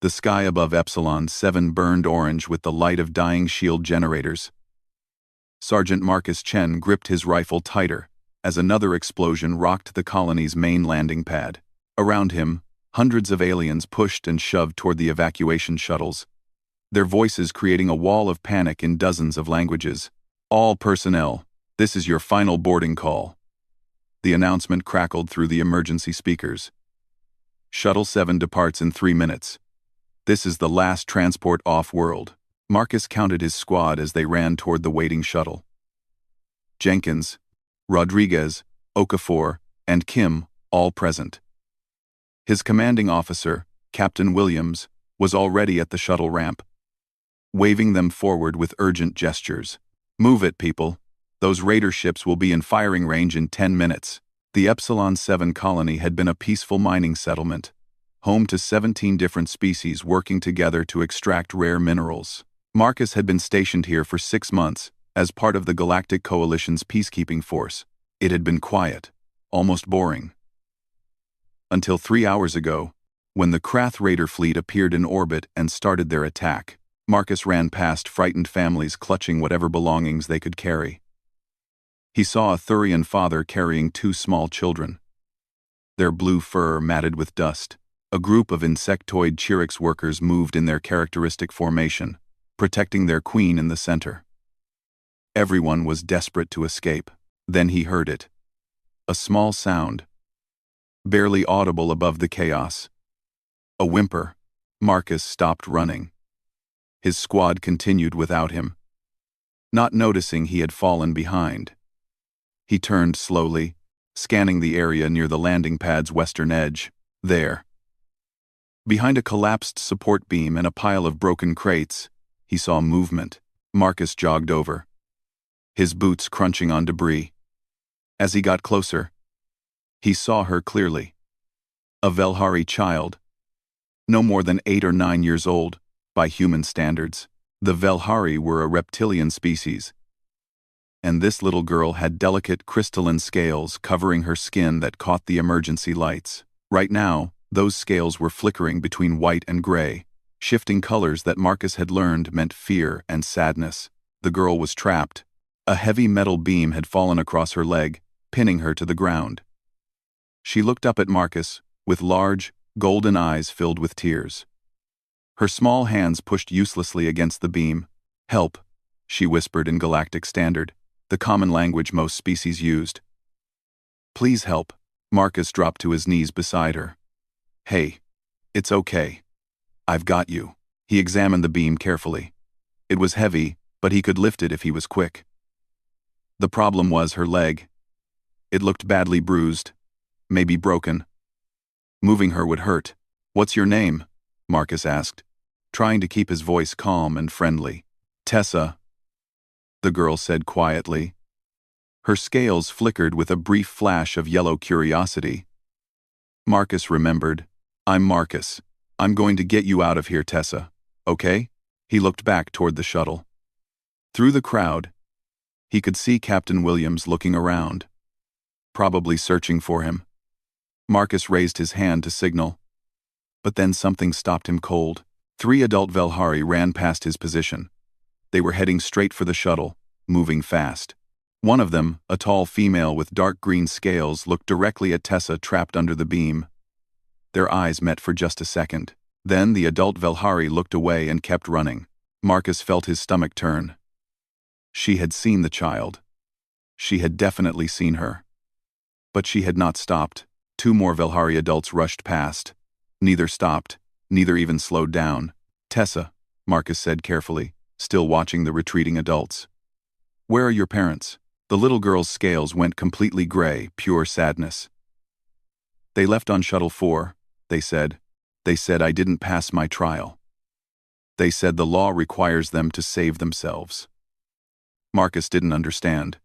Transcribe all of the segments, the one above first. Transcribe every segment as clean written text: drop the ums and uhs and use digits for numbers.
The sky above Epsilon 7 burned orange with the light of dying shield generators. Sergeant Marcus Chen gripped his rifle tighter as another explosion rocked the colony's main landing pad. Around him, hundreds of aliens pushed and shoved toward the evacuation shuttles, their voices creating a wall of panic in dozens of languages. "All personnel, this is your final boarding call." The announcement crackled through the emergency speakers. "Shuttle 7 departs in 3 minutes. This is the last transport off-world." Marcus counted his squad as they ran toward the waiting shuttle. Jenkins, Rodriguez, Okafor, and Kim, all present. His commanding officer, Captain Williams, was already at the shuttle ramp, waving them forward with urgent gestures. "Move it, people. Those raider ships will be in firing range in 10 minutes. The Epsilon 7 colony had been a peaceful mining settlement, home to 17 different species working together to extract rare minerals. Marcus had been stationed here for 6 months as part of the Galactic Coalition's peacekeeping force. It had been quiet, almost boring. Until 3 hours ago, when the Krath Raider fleet appeared in orbit and started their attack. Marcus ran past frightened families clutching whatever belongings they could carry. He saw a Thurian father carrying 2 small children, their blue fur matted with dust. A group of insectoid Chirix workers moved in their characteristic formation, protecting their queen in the center. Everyone was desperate to escape. Then he heard it. A small sound, barely audible above the chaos. A whimper. Marcus stopped running. His squad continued without him, not noticing he had fallen behind. He turned slowly, scanning the area near the landing pad's western edge. There, behind a collapsed support beam and a pile of broken crates, he saw movement. Marcus jogged over, his boots crunching on debris. As he got closer, he saw her clearly. A Velhari child, no more than 8 or 9 years old, by human standards. The Velhari were a reptilian species, and this little girl had delicate crystalline scales covering her skin that caught the emergency lights. Right now, those scales were flickering between white and gray, shifting colors that Marcus had learned meant fear and sadness. The girl was trapped. A heavy metal beam had fallen across her leg, pinning her to the ground. She looked up at Marcus, with large, golden eyes filled with tears. Her small hands pushed uselessly against the beam. "Help," she whispered in Galactic Standard, the common language most species used. "Please help." Marcus dropped to his knees beside her. "Hey, it's okay. I've got you." He examined the beam carefully. It was heavy, but he could lift it if he was quick. The problem was her leg. It looked badly bruised, maybe broken. Moving her would hurt. "What's your name?" Marcus asked, trying to keep his voice calm and friendly. "Tessa," the girl said quietly. Her scales flickered with a brief flash of yellow curiosity. Marcus remembered. "I'm Marcus. I'm going to get you out of here, Tessa. Okay?" He looked back toward the shuttle. Through the crowd, he could see Captain Williams looking around, probably searching for him. Marcus raised his hand to signal, but then something stopped him cold. 3 adult Velhari ran past his position. They were heading straight for the shuttle, moving fast. One of them, a tall female with dark green scales, looked directly at Tessa trapped under the beam. Their eyes met for just a second. Then the adult Velhari looked away and kept running. Marcus felt his stomach turn. She had seen the child. She had definitely seen her. But she had not stopped. 2 more Velhari adults rushed past. Neither stopped, neither even slowed down. "Tessa," Marcus said carefully, still watching the retreating adults. "Where are your parents?" The little girl's scales went completely gray, pure sadness. "They left on Shuttle 4, they said. They said I didn't pass my trial. They said the law requires them to save themselves." Marcus didn't understand.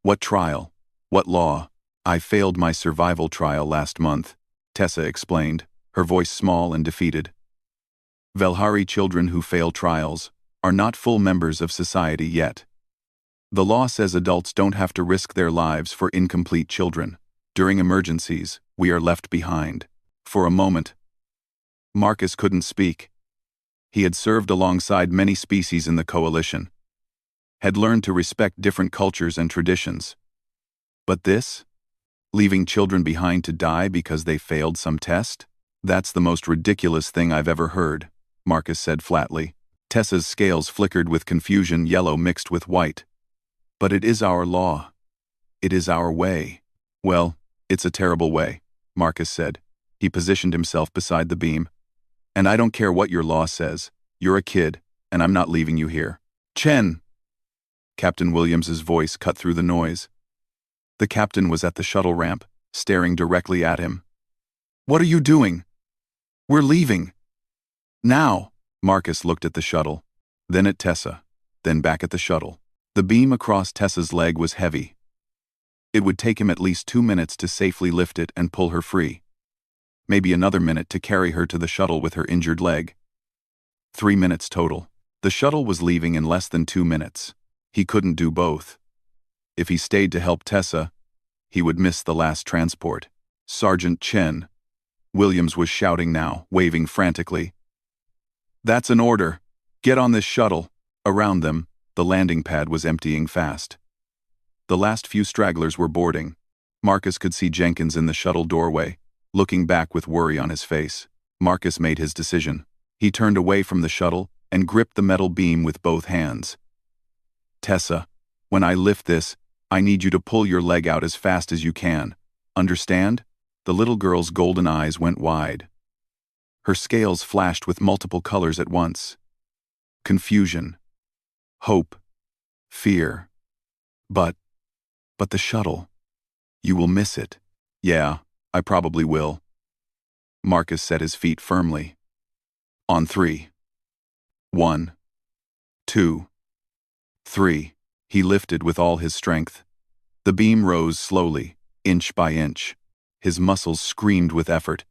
"What trial? What law?" "I failed my survival trial last month," Tessa explained, her voice small and defeated. "Velhari children who fail trials are not full members of society yet. The law says adults don't have to risk their lives for incomplete children. During emergencies, we are left behind." For a moment, Marcus couldn't speak. He had served alongside many species in the coalition, had learned to respect different cultures and traditions. But this? Leaving children behind to die because they failed some test? That's the most ridiculous thing I've ever heard, Marcus said flatly. Tessa's scales flickered with confusion, yellow mixed with white. But it is our law. It is our way. Well, it's a terrible way, Marcus said. He positioned himself beside the beam. And I don't care what your law says. You're a kid, and I'm not leaving you here. Chen! Captain Williams's voice cut through the noise. The captain was at the shuttle ramp, staring directly at him. What are you doing? We're leaving. Now! Marcus looked at the shuttle, then at Tessa, then back at the shuttle. The beam across Tessa's leg was heavy. It would take him at least 2 minutes to safely lift it and pull her free. Maybe another minute to carry her to the shuttle with her injured leg. 3 minutes total. The shuttle was leaving in less than 2 minutes. He couldn't do both. If he stayed to help Tessa, he would miss the last transport. Sergeant Chen. Williams was shouting now, waving frantically. That's an order. Get on this shuttle. Around them, the landing pad was emptying fast. The last few stragglers were boarding. Marcus could see Jenkins in the shuttle doorway, looking back with worry on his face. Marcus made his decision. He turned away from the shuttle and gripped the metal beam with both hands. Tessa, when I lift this, I need you to pull your leg out as fast as you can. Understand? The little girl's golden eyes went wide. Her scales flashed with multiple colors at once. Confusion. Hope. Fear. But the shuttle. You will miss it. Yeah, I probably will. Marcus set his feet firmly. On 3. 1. 2. 3. He lifted with all his strength. The beam rose slowly, inch by inch. His muscles screamed with effort.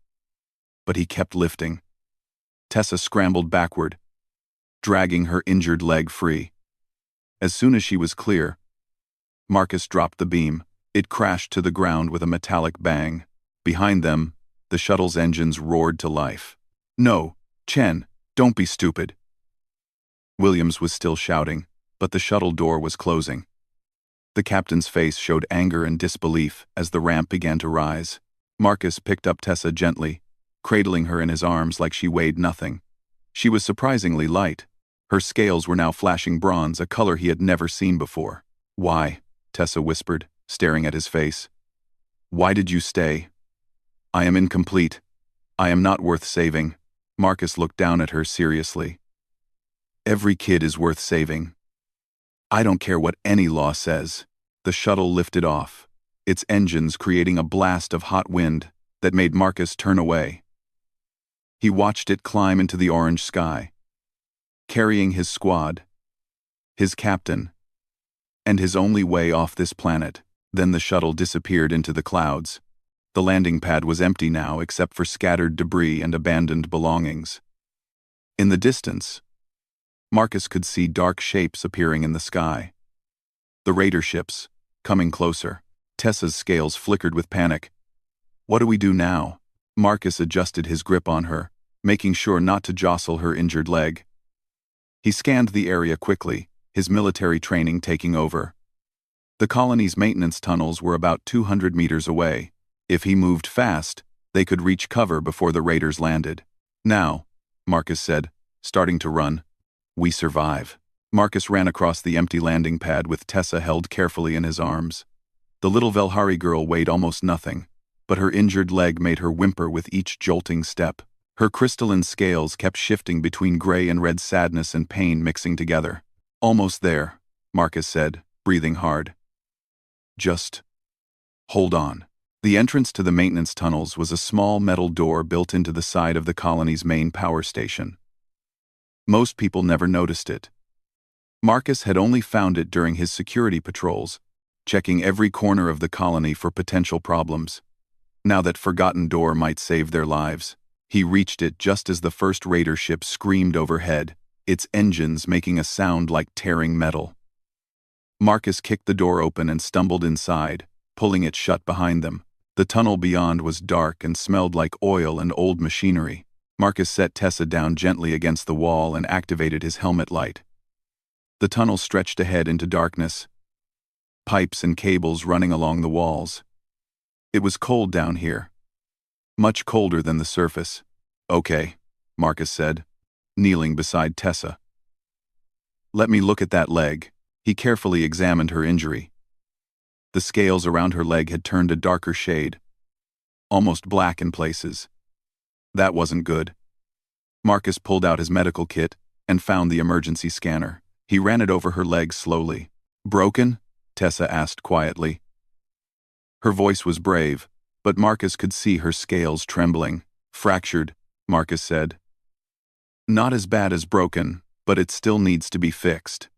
But he kept lifting. Tessa scrambled backward, dragging her injured leg free. As soon as she was clear, Marcus dropped the beam. It crashed to the ground with a metallic bang. Behind them, the shuttle's engines roared to life. No, Chen, don't be stupid. Williams was still shouting, but the shuttle door was closing. The captain's face showed anger and disbelief as the ramp began to rise. Marcus picked up Tessa gently, cradling her in his arms like she weighed nothing. She was surprisingly light. Her scales were now flashing bronze, a color he had never seen before. Why? Tessa whispered, staring at his face. Why did you stay? I am incomplete. I am not worth saving. Marcus looked down at her seriously. Every kid is worth saving. I don't care what any law says. The shuttle lifted off, its engines creating a blast of hot wind that made Marcus turn away. He watched it climb into the orange sky, carrying his squad, his captain, and his only way off this planet. Then the shuttle disappeared into the clouds. The landing pad was empty now except for scattered debris and abandoned belongings. In the distance, Marcus could see dark shapes appearing in the sky. The raider ships, coming closer. Tessa's scales flickered with panic. What do we do now? Marcus adjusted his grip on her, making sure not to jostle her injured leg. He scanned the area quickly, his military training taking over. The colony's maintenance tunnels were about 200 meters away. If he moved fast, they could reach cover before the raiders landed. Now, Marcus said, starting to run. We survive. Marcus ran across the empty landing pad with Tessa held carefully in his arms. The little Velhari girl weighed almost nothing, but her injured leg made her whimper with each jolting step. Her crystalline scales kept shifting between gray and red, sadness and pain mixing together. Almost there, Marcus said, breathing hard. Just hold on. The entrance to the maintenance tunnels was a small metal door built into the side of the colony's main power station. Most people never noticed it. Marcus had only found it during his security patrols, checking every corner of the colony for potential problems. Now that forgotten door might save their lives. He reached it just as the first raider ship screamed overhead, its engines making a sound like tearing metal. Marcus kicked the door open and stumbled inside, pulling it shut behind them. The tunnel beyond was dark and smelled like oil and old machinery. Marcus set Tessa down gently against the wall and activated his helmet light. The tunnel stretched ahead into darkness, pipes and cables running along the walls. It was cold down here, much colder than the surface. "Okay," Marcus said, kneeling beside Tessa. "Let me look at that leg." He carefully examined her injury. The scales around her leg had turned a darker shade, almost black in places. That wasn't good. Marcus pulled out his medical kit and found the emergency scanner. He ran it over her leg slowly. "Broken?" Tessa asked quietly. Her voice was brave, but Marcus could see her scales trembling. "Fractured," Marcus said. "Not as bad as broken, but it still needs to be fixed."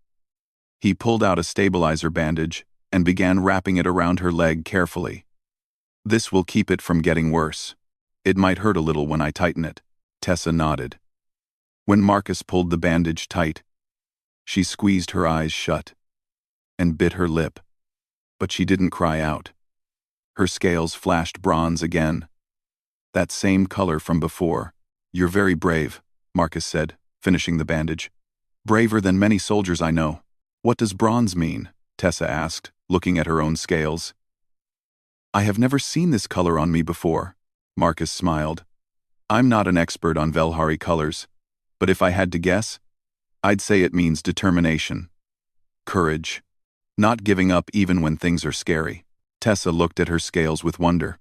He pulled out a stabilizer bandage and began wrapping it around her leg carefully. "This will keep it from getting worse. It might hurt a little when I tighten it." Tessa nodded. When Marcus pulled the bandage tight, she squeezed her eyes shut and bit her lip, but she didn't cry out. Her scales flashed bronze again. "That same color from before. You're very brave," Marcus said, finishing the bandage. "Braver than many soldiers I know." "What does bronze mean?" Tessa asked, looking at her own scales. "I have never seen this color on me before," Marcus smiled. "I'm not an expert on Velhari colors, but if I had to guess, I'd say it means determination, courage, not giving up even when things are scary." Tessa looked at her scales with wonder,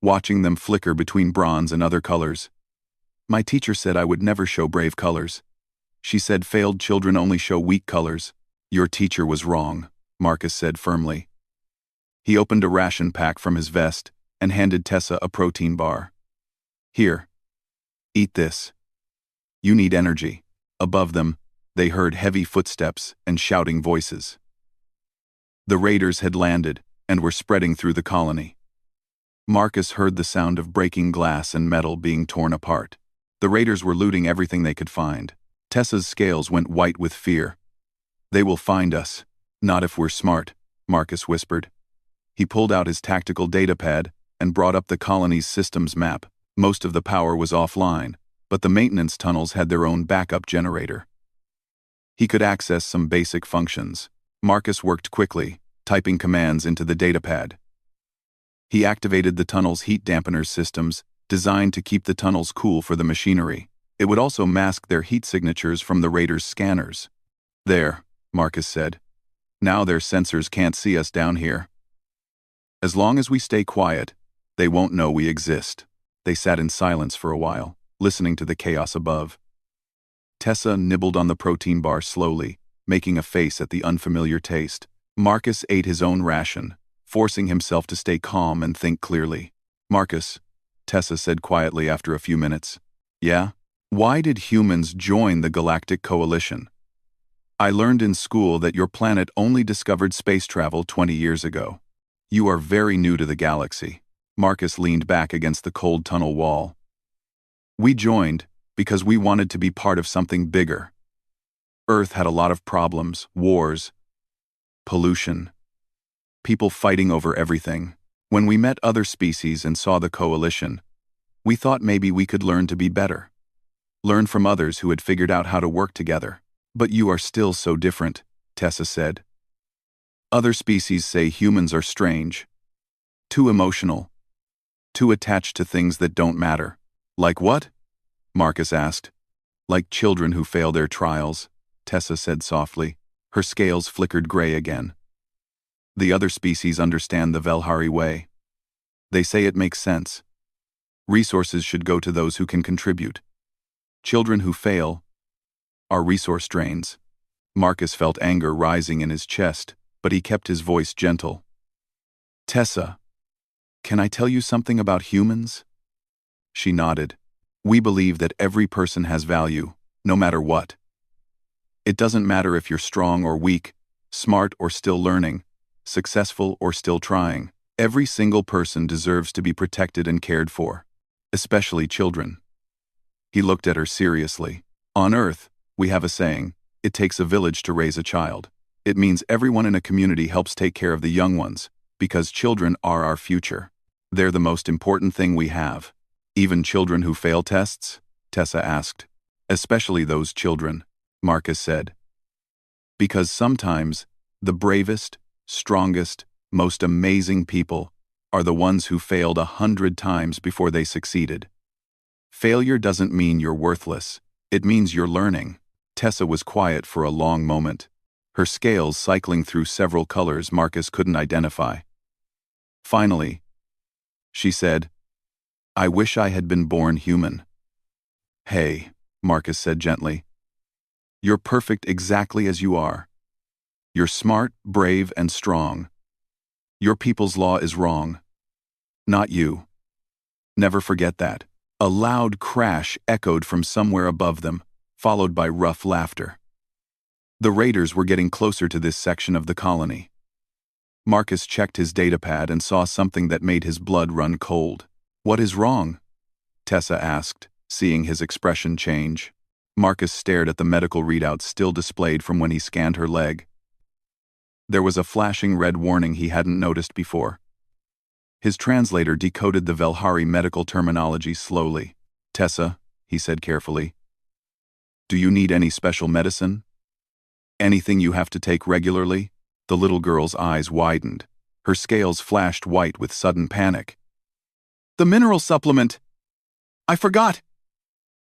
watching them flicker between bronze and other colors. "My teacher said I would never show brave colors. She said failed children only show weak colors." "Your teacher was wrong," Marcus said firmly. He opened a ration pack from his vest and handed Tessa a protein bar. "Here. Eat this. You need energy." Above them, they heard heavy footsteps and shouting voices. The raiders had landed and were spreading through the colony. Marcus heard the sound of breaking glass and metal being torn apart. The raiders were looting everything they could find. Tessa's scales went white with fear. "They will find us. Not if we're smart," Marcus whispered. He pulled out his tactical datapad and brought up the colony's systems map. Most of the power was offline, but the maintenance tunnels had their own backup generator. He could access some basic functions. Marcus worked quickly, typing commands into the datapad. He activated the tunnel's heat dampener systems, designed to keep the tunnels cool for the machinery. It would also mask their heat signatures from the raiders' scanners. "There," Marcus said. "Now their sensors can't see us down here. As long as we stay quiet, they won't know we exist." They sat in silence for a while, listening to the chaos above. Tessa nibbled on the protein bar slowly, making a face at the unfamiliar taste. Marcus ate his own ration, forcing himself to stay calm and think clearly. "Marcus," Tessa said quietly after a few minutes. "Yeah? Why did humans join the Galactic Coalition? I learned in school that your planet only discovered space travel 20 years ago. You are very new to the galaxy." Marcus leaned back against the cold tunnel wall. "We joined because we wanted to be part of something bigger. Earth had a lot of problems, wars, pollution, people fighting over everything. When we met other species and saw the coalition, we thought maybe we could learn to be better. Learn from others who had figured out how to work together." "But you are still so different," Tessa said. "Other species say humans are strange, too emotional, too attached to things that don't matter." "Like what?" Marcus asked. "Like children who fail their trials," Tessa said softly. Her scales flickered gray again. "The other species understand the Velhari way. They say it makes sense. Resources should go to those who can contribute. Children who fail are resource drains." Marcus felt anger rising in his chest, but he kept his voice gentle. "Tessa, can I tell you something about humans?" She nodded. "We believe that every person has value, no matter what. It doesn't matter if you're strong or weak, smart or still learning, successful or still trying. Every single person deserves to be protected and cared for, especially children." He looked at her seriously. "On Earth, we have a saying, it takes a village to raise a child. It means everyone in a community helps take care of the young ones, because children are our future. They're the most important thing we have." "Even children who fail tests?" Tessa asked. Especially those children, Marcus said. Because sometimes the bravest, strongest, most amazing people are the ones who failed 100 times before they succeeded. Failure doesn't mean you're worthless. It means you're learning. Tessa was quiet for a long moment, her scales cycling through several colors Marcus couldn't identify. Finally, she said, "I wish I had been born human." "Hey," Marcus said gently. "You're perfect exactly as you are. You're smart, brave, and strong. Your people's law is wrong. Not you. Never forget that." A loud crash echoed from somewhere above them, followed by rough laughter. The raiders were getting closer to this section of the colony. Marcus checked his datapad and saw something that made his blood run cold. "What is wrong?" Tessa asked, seeing his expression change. Marcus stared at the medical readouts still displayed from when he scanned her leg. There was a flashing red warning he hadn't noticed before. His translator decoded the Velhari medical terminology slowly. "Tessa," he said carefully, "do you need any special medicine? Anything you have to take regularly?" The little girl's eyes widened. Her scales flashed white with sudden panic. "The mineral supplement! I forgot!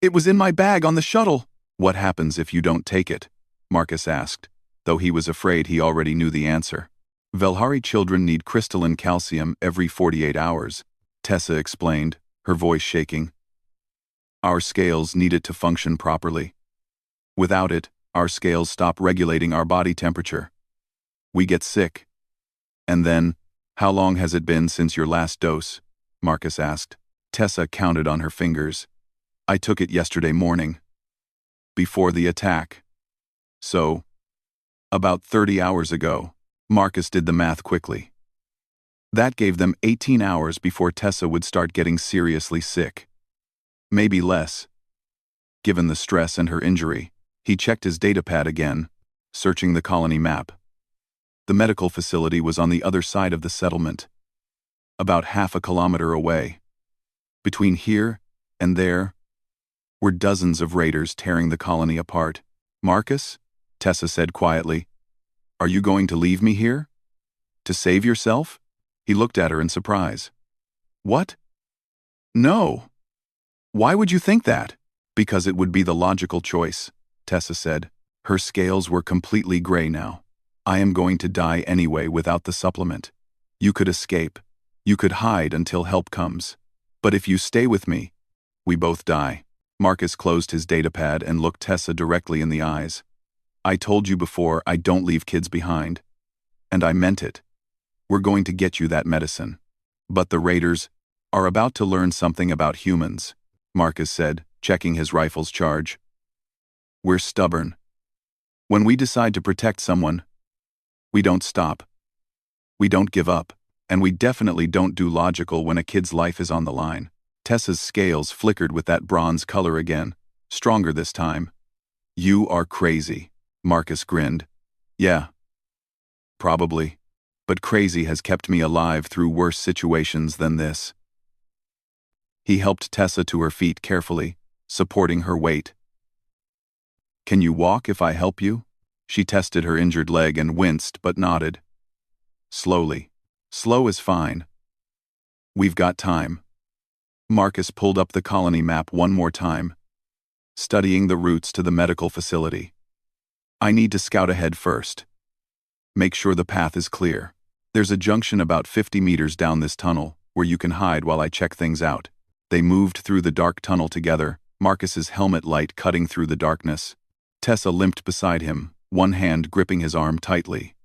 It was in my bag on the shuttle." "What happens if you don't take it?" Marcus asked, though he was afraid he already knew the answer. "Velhari children need crystalline calcium every 48 hours, Tessa explained, her voice shaking. "Our scales need it to function properly. Without it, our scales stop regulating our body temperature. We get sick." "And then, how long has it been since your last dose?" Marcus asked. Tessa counted on her fingers. "I took it yesterday morning. Before the attack. So, about 30 hours ago." Marcus did the math quickly. That gave them 18 hours before Tessa would start getting seriously sick. Maybe less. Given the stress and her injury, he checked his datapad again, searching the colony map. The medical facility was on the other side of the settlement, about half a kilometer away. Between here and there were dozens of raiders tearing the colony apart. "Marcus," Tessa said quietly, "are you going to leave me here? To save yourself?" He looked at her in surprise. "What? No. Why would you think that?" "Because it would be the logical choice," Tessa said. Her scales were completely gray now. "I am going to die anyway without the supplement. You could escape. You could hide until help comes. But if you stay with me, we both die." Marcus closed his datapad and looked Tessa directly in the eyes. "I told you before, I don't leave kids behind. And I meant it. We're going to get you that medicine. But the raiders are about to learn something about humans," Marcus said, checking his rifle's charge. "We're stubborn. When we decide to protect someone, we don't stop. We don't give up. And we definitely don't do logical when a kid's life is on the line." Tessa's scales flickered with that bronze color again, stronger this time. "You are crazy," Marcus grinned. "Yeah. Probably. But crazy has kept me alive through worse situations than this." He helped Tessa to her feet carefully, supporting her weight. "Can you walk if I help you?" She tested her injured leg and winced but nodded. "Slowly. Slow is fine. We've got time." Marcus pulled up the colony map one more time, studying the routes to the medical facility. "I need to scout ahead first. Make sure the path is clear. There's a junction about 50 meters down this tunnel, where you can hide while I check things out." They moved through the dark tunnel together, Marcus's helmet light cutting through the darkness. Tessa limped beside him, one hand gripping his arm tightly.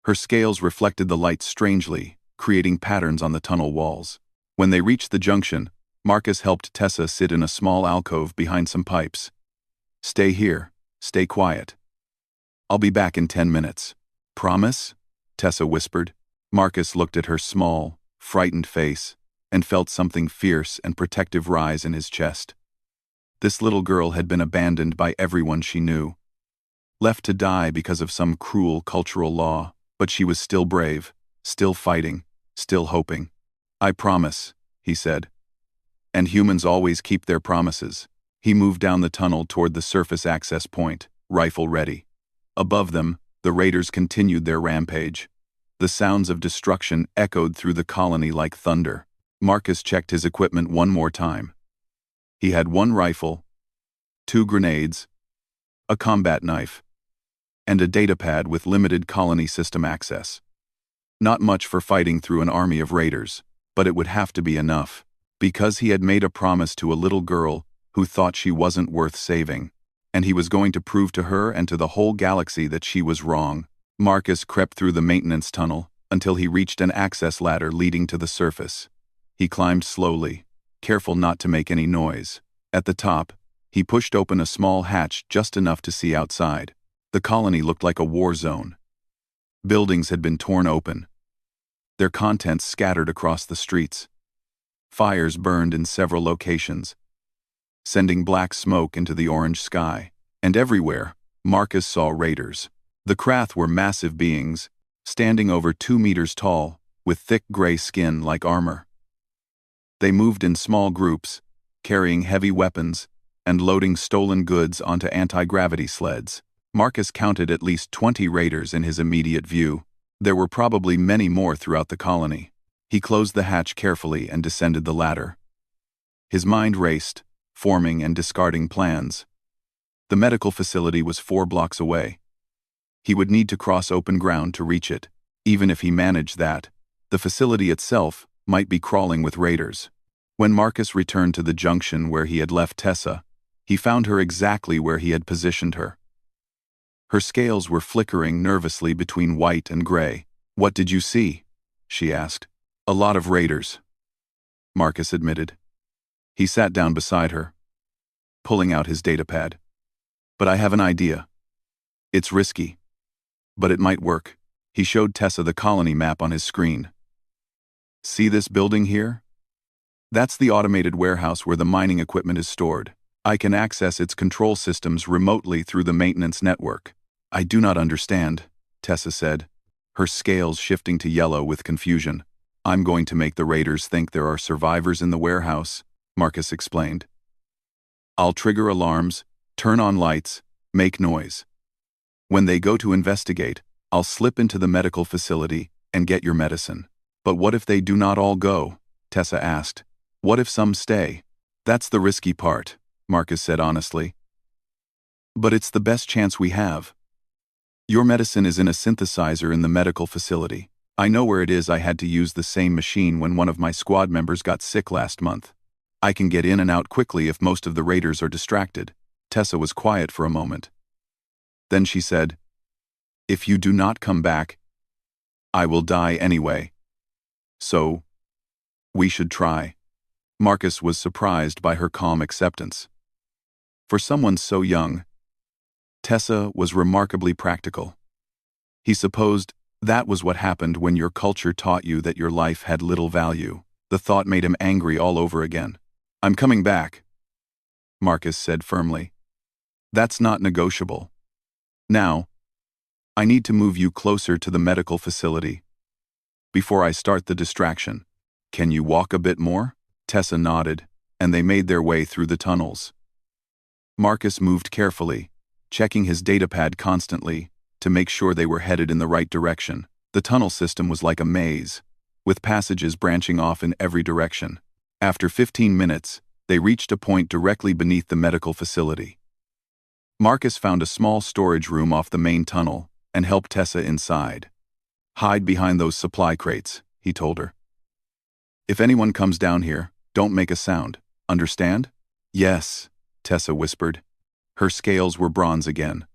Her scales reflected the light strangely, creating patterns on the tunnel walls. When they reached the junction, Marcus helped Tessa sit in a small alcove behind some pipes. "Stay here. Stay quiet. I'll be back in 10 minutes. Promise?" Tessa whispered. Marcus looked at her small, frightened face and felt something fierce and protective rise in his chest. This little girl had been abandoned by everyone she knew, left to die because of some cruel cultural law, but she was still brave, still fighting, still hoping. "I promise," he said. "And humans always keep their promises." He moved down the tunnel toward the surface access point, rifle ready. Above them, the raiders continued their rampage. The sounds of destruction echoed through the colony like thunder. Marcus checked his equipment one more time. He had one rifle, 2 grenades, a combat knife, and a datapad with limited colony system access. Not much for fighting through an army of raiders, but it would have to be enough, because he had made a promise to a little girl who thought she wasn't worth saving, and he was going to prove to her and to the whole galaxy that she was wrong. Marcus crept through the maintenance tunnel until he reached an access ladder leading to the surface. He climbed slowly, careful not to make any noise. At the top, he pushed open a small hatch just enough to see outside. The colony looked like a war zone. Buildings had been torn open, their contents scattered across the streets. Fires burned in several locations, sending black smoke into the orange sky. And everywhere, Marcus saw raiders. The Krath were massive beings, standing over 2 meters tall, with thick gray skin like armor. They moved in small groups, carrying heavy weapons and loading stolen goods onto anti-gravity sleds. Marcus counted at least 20 raiders in his immediate view. There were probably many more throughout the colony. He closed the hatch carefully and descended the ladder. His mind raced, forming and discarding plans. The medical facility was 4 blocks away. He would need to cross open ground to reach it. Even if he managed that, the facility itself might be crawling with raiders. When Marcus returned to the junction where he had left Tessa, he found her exactly where he had positioned her. Her scales were flickering nervously between white and gray. "What did you see?" she asked. "A lot of raiders," Marcus admitted. He sat down beside her, pulling out his datapad. "But I have an idea. It's risky, but it might work." He showed Tessa the colony map on his screen. "See this building here? That's the automated warehouse where the mining equipment is stored. I can access its control systems remotely through the maintenance network." "I do not understand," Tessa said, her scales shifting to yellow with confusion. "I'm going to make the raiders think there are survivors in the warehouse," Marcus explained. "I'll trigger alarms, turn on lights, make noise. When they go to investigate, I'll slip into the medical facility and get your medicine." "But what if they do not all go?" Tessa asked. "What if some stay?" "That's the risky part," Marcus said honestly. "But it's the best chance we have. Your medicine is in a synthesizer in the medical facility. I know where it is. I had to use the same machine when one of my squad members got sick last month. I can get in and out quickly if most of the raiders are distracted." Tessa was quiet for a moment. Then she said, "If you do not come back, I will die anyway. So, we should try." Marcus was surprised by her calm acceptance. For someone so young, Tessa was remarkably practical. He supposed that was what happened when your culture taught you that your life had little value. The thought made him angry all over again. "I'm coming back," Marcus said firmly. "That's not negotiable. Now, I need to move you closer to the medical facility before I start the distraction. Can you walk a bit more?" Tessa nodded, and they made their way through the tunnels. Marcus moved carefully, checking his datapad constantly to make sure they were headed in the right direction. The tunnel system was like a maze, with passages branching off in every direction. After 15 minutes, they reached a point directly beneath the medical facility. Marcus found a small storage room off the main tunnel and helped Tessa inside. "Hide behind those supply crates," he told her. "If anyone comes down here, don't make a sound. Understand?" "Yes," Tessa whispered. Her scales were bronze again,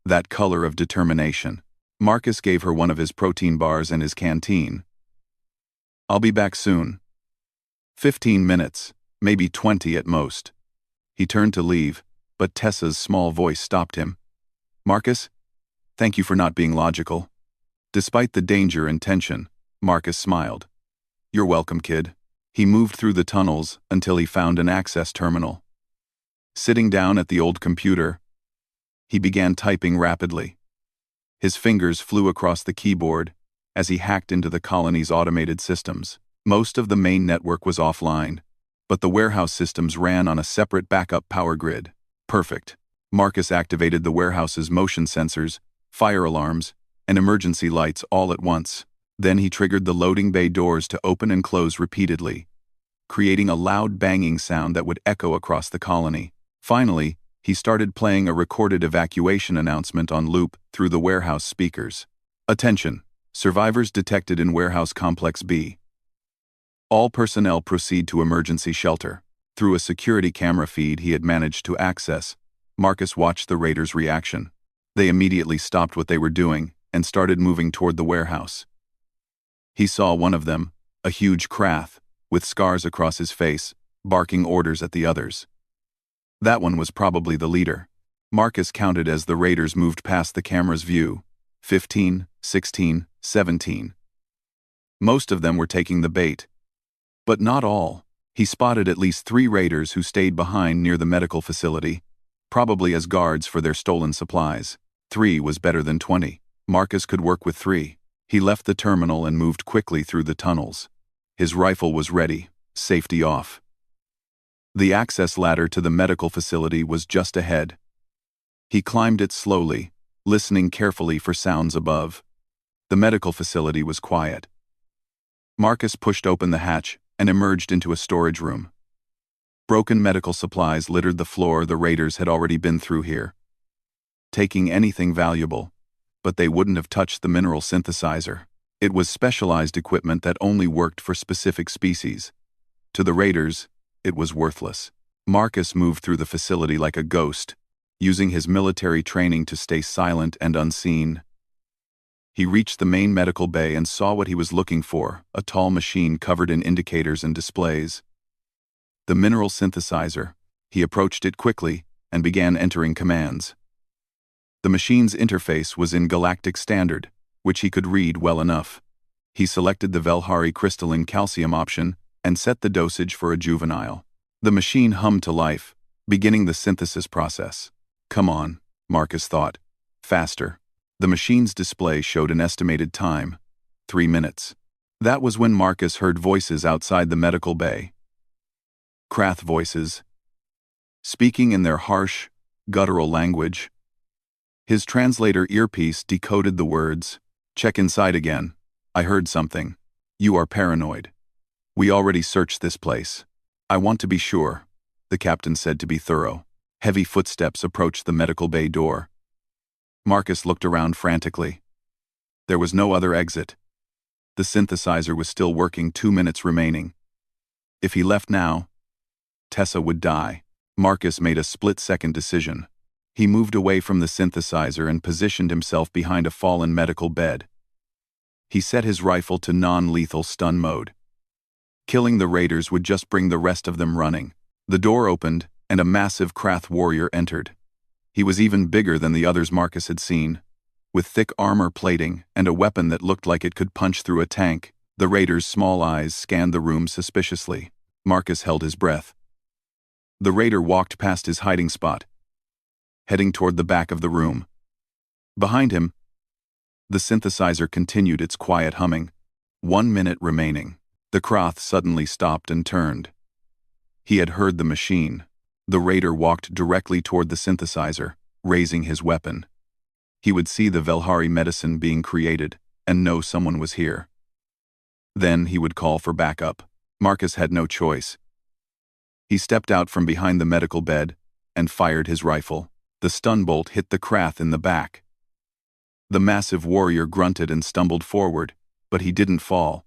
that color of determination. Marcus gave her one of his protein bars and his canteen. "I'll be back soon. 15 minutes, maybe 20 at most." He turned to leave, but Tessa's small voice stopped him. "Marcus, thank you for not being logical." Despite the danger and tension, Marcus smiled. "You're welcome, kid." He moved through the tunnels until he found an access terminal. Sitting down at the old computer, he began typing rapidly. His fingers flew across the keyboard as he hacked into the colony's automated systems. Most of the main network was offline, but the warehouse systems ran on a separate backup power grid. Perfect. Marcus activated the warehouse's motion sensors, fire alarms, and emergency lights all at once. Then he triggered the loading bay doors to open and close repeatedly, creating a loud banging sound that would echo across the colony. Finally, he started playing a recorded evacuation announcement on loop through the warehouse speakers. Attention! Survivors detected in Warehouse Complex B. All personnel proceed to emergency shelter. Through a security camera feed he had managed to access, Marcus watched the raiders' reaction. They immediately stopped what they were doing and started moving toward the warehouse. He saw one of them, a huge Krath, with scars across his face, barking orders at the others. That one was probably the leader. Marcus counted as the raiders moved past the camera's view. 15, 16, 17. Most of them were taking the bait. But not all. He spotted at least 3 raiders who stayed behind near the medical facility, probably as guards for their stolen supplies. 3 was better than 20. Marcus could work with 3. He left the terminal and moved quickly through the tunnels. His rifle was ready, safety off. The access ladder to the medical facility was just ahead. He climbed it slowly, listening carefully for sounds above. The medical facility was quiet. Marcus pushed open the hatch and emerged into a storage room. Broken medical supplies littered the floor. The raiders had already been through here, taking anything valuable, but they wouldn't have touched the mineral synthesizer. It was specialized equipment that only worked for specific species. To the raiders, it was worthless. Marcus moved through the facility like a ghost, using his military training to stay silent and unseen. He reached the main medical bay and saw what he was looking for, a tall machine covered in indicators and displays. The mineral synthesizer. He approached it quickly and began entering commands. The machine's interface was in Galactic Standard, which he could read well enough. He selected the Velhari crystalline calcium option and set the dosage for a juvenile. The machine hummed to life, beginning the synthesis process. Come on, Marcus thought. Faster. The machine's display showed an estimated time, 3 minutes. That was when Marcus heard voices outside the medical bay. Krath voices, speaking in their harsh, guttural language. His translator earpiece decoded the words. Check inside again. I heard something. You are paranoid. We already searched this place. I want to be sure, the captain said to be thorough. Heavy footsteps approached the medical bay door. Marcus looked around frantically. There was no other exit. The synthesizer was still working, 2 minutes remaining. If he left now, Tessa would die. Marcus made a split-second decision. He moved away from the synthesizer and positioned himself behind a fallen medical bed. He set his rifle to non-lethal stun mode. Killing the raiders would just bring the rest of them running. The door opened, and a massive Krath warrior entered. He was even bigger than the others Marcus had seen. With thick armor plating and a weapon that looked like it could punch through a tank, the raider's small eyes scanned the room suspiciously. Marcus held his breath. The raider walked past his hiding spot, heading toward the back of the room. Behind him, the synthesizer continued its quiet humming. 1 minute remaining. The Krath suddenly stopped and turned. He had heard the machine. The raider walked directly toward the synthesizer, raising his weapon. He would see the Velhari medicine being created and know someone was here. Then he would call for backup. Marcus had no choice. He stepped out from behind the medical bed and fired his rifle. The stun bolt hit the Krath in the back. The massive warrior grunted and stumbled forward, but he didn't fall.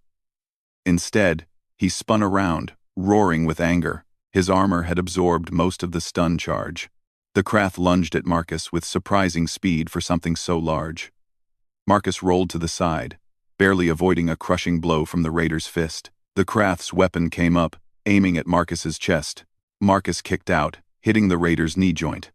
Instead, he spun around, roaring with anger. His armor had absorbed most of the stun charge. The Krath lunged at Marcus with surprising speed for something so large. Marcus rolled to the side, barely avoiding a crushing blow from the raider's fist. The Krath's weapon came up, aiming at Marcus's chest. Marcus kicked out, hitting the raider's knee joint.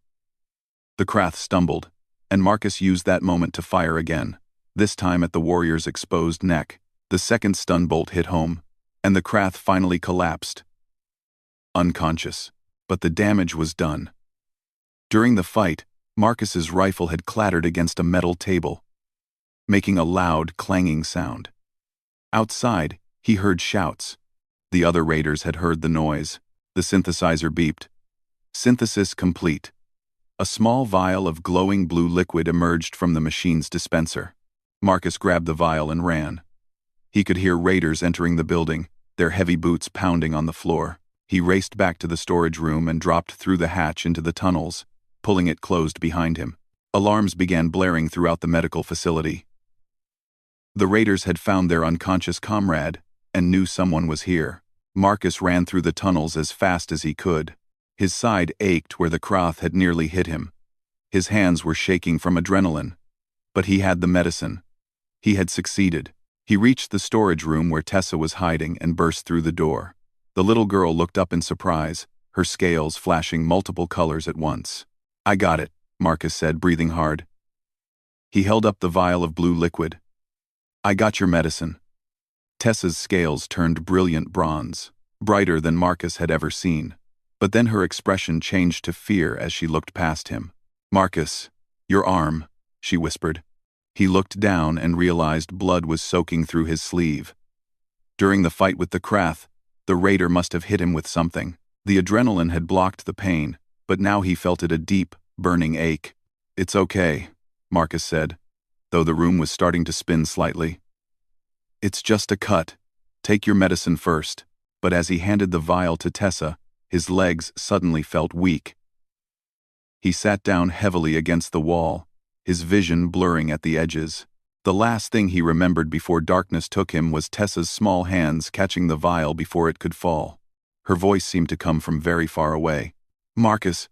The Krath stumbled, and Marcus used that moment to fire again, this time at the warrior's exposed neck. The second stun bolt hit home, and the Krath finally collapsed, unconscious, but the damage was done. During the fight, Marcus's rifle had clattered against a metal table, making a loud, clanging sound. Outside, he heard shouts. The other raiders had heard the noise. The synthesizer beeped. Synthesis complete. A small vial of glowing blue liquid emerged from the machine's dispenser. Marcus grabbed the vial and ran. He could hear raiders entering the building, their heavy boots pounding on the floor. He raced back to the storage room and dropped through the hatch into the tunnels, pulling it closed behind him. Alarms began blaring throughout the medical facility. The raiders had found their unconscious comrade and knew someone was here. Marcus ran through the tunnels as fast as he could. His side ached where the Krath had nearly hit him. His hands were shaking from adrenaline. But he had the medicine. He had succeeded. He reached the storage room where Tessa was hiding and burst through the door. The little girl looked up in surprise, her scales flashing multiple colors at once. "I got it," Marcus said, breathing hard. He held up the vial of blue liquid. "I got your medicine." Tessa's scales turned brilliant bronze, brighter than Marcus had ever seen. But then her expression changed to fear as she looked past him. "Marcus, your arm," she whispered. He looked down and realized blood was soaking through his sleeve. During the fight with the Krath, the raider must have hit him with something. The adrenaline had blocked the pain, but now he felt it a deep, burning ache. "It's okay," Marcus said, though the room was starting to spin slightly. "It's just a cut. Take your medicine first." But as he handed the vial to Tessa, his legs suddenly felt weak. He sat down heavily against the wall, his vision blurring at the edges. The last thing he remembered before darkness took him was Tessa's small hands catching the vial before it could fall. Her voice seemed to come from very far away. "Marcus!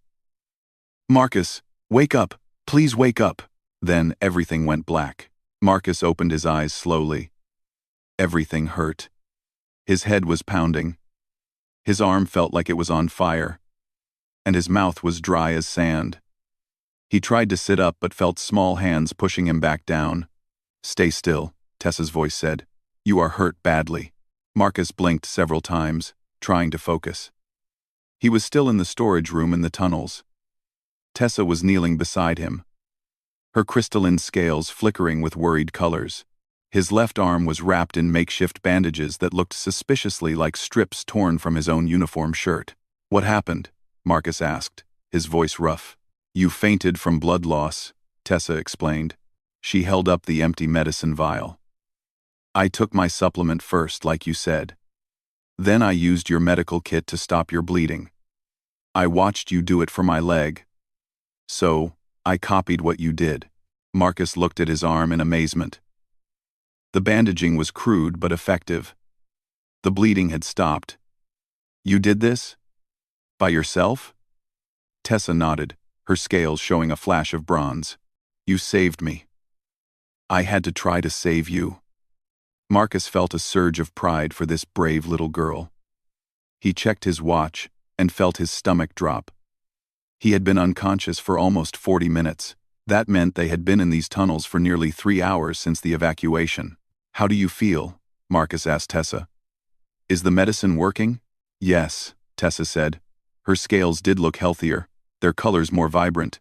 Marcus! Wake up! Please wake up!" Then everything went black. Marcus opened his eyes slowly. Everything hurt. His head was pounding. His arm felt like it was on fire. And his mouth was dry as sand. He tried to sit up but felt small hands pushing him back down. "Stay still," Tessa's voice said. "You are hurt badly." Marcus blinked several times, trying to focus. He was still in the storage room in the tunnels. Tessa was kneeling beside him, her crystalline scales flickering with worried colors. His left arm was wrapped in makeshift bandages that looked suspiciously like strips torn from his own uniform shirt. "What happened?" Marcus asked, his voice rough. "You fainted from blood loss," Tessa explained. She held up the empty medicine vial. "I took my supplement first, like you said. Then I used your medical kit to stop your bleeding. I watched you do it for my leg. So, I copied what you did." Marcus looked at his arm in amazement. The bandaging was crude but effective. The bleeding had stopped. "You did this? By yourself?" Tessa nodded, her scales showing a flash of bronze. "You saved me." "I had to try to save you." Marcus felt a surge of pride for this brave little girl. He checked his watch and felt his stomach drop. He had been unconscious for almost 40 minutes. That meant they had been in these tunnels for nearly 3 hours since the evacuation. "How do you feel?" Marcus asked Tessa. "Is the medicine working?" "Yes," Tessa said. Her scales did look healthier, their colors more vibrant.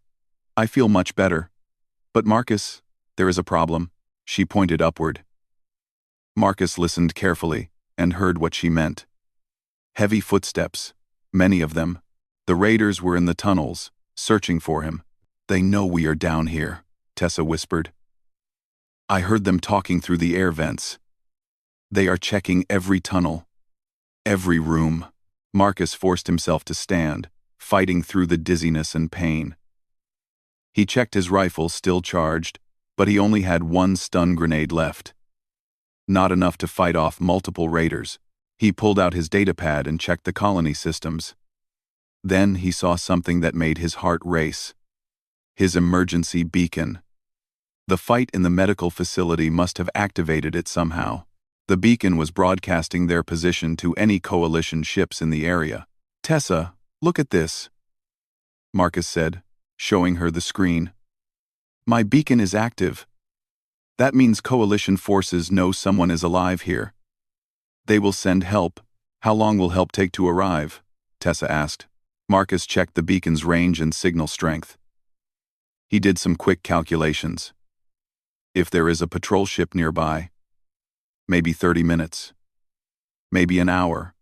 "I feel much better. But Marcus, there is a problem." She pointed upward. Marcus listened carefully and heard what she meant. Heavy footsteps, many of them. The raiders were in the tunnels, searching for him. "They know we are down here," Tessa whispered. "I heard them talking through the air vents. They are checking every tunnel, every room." Marcus forced himself to stand, fighting through the dizziness and pain. He checked his rifle, still charged, but he only had one stun grenade left. Not enough to fight off multiple raiders. He pulled out his datapad and checked the colony systems. Then he saw something that made his heart race. His emergency beacon. The fight in the medical facility must have activated it somehow. The beacon was broadcasting their position to any coalition ships in the area. "Tessa, look at this," Marcus said, showing her the screen. "My beacon is active. That means coalition forces know someone is alive here. They will send help." "How long will help take to arrive?" Tessa asked. Marcus checked the beacon's range and signal strength. He did some quick calculations. If there is a patrol ship nearby, maybe 30 minutes. Maybe an hour.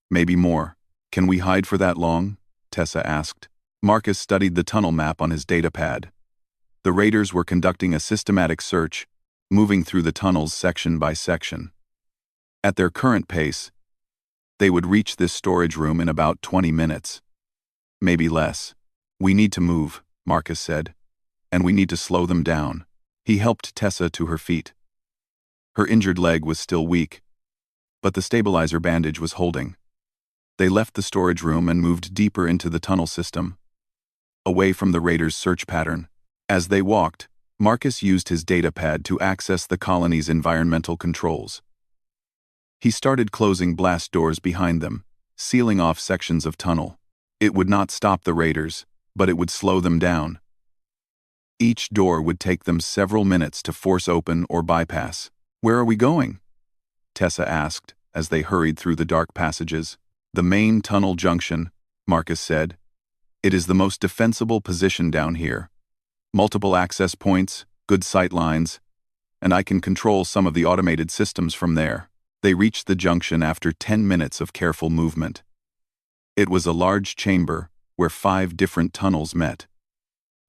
Maybe more. Can we hide for that long? Tessa asked. Marcus studied the tunnel map on his datapad. The raiders were conducting a systematic search, moving through the tunnels section by section. At their current pace, they would reach this storage room in about 20 minutes. Maybe less. We need to move, Marcus said. And we need to slow them down. He helped Tessa to her feet. Her injured leg was still weak, but the stabilizer bandage was holding. They left the storage room and moved deeper into the tunnel system, away from the raiders' search pattern. As they walked, Marcus used his datapad to access the colony's environmental controls. He started closing blast doors behind them, sealing off sections of tunnel. It would not stop the raiders, but it would slow them down. Each door would take them several minutes to force open or bypass. Where are we going? Tessa asked as they hurried through the dark passages. The main tunnel junction, Marcus said. It is the most defensible position down here. Multiple access points, good sight lines, and I can control some of the automated systems from there. They reached the junction after 10 minutes of careful movement. It was a large chamber where 5 different tunnels met.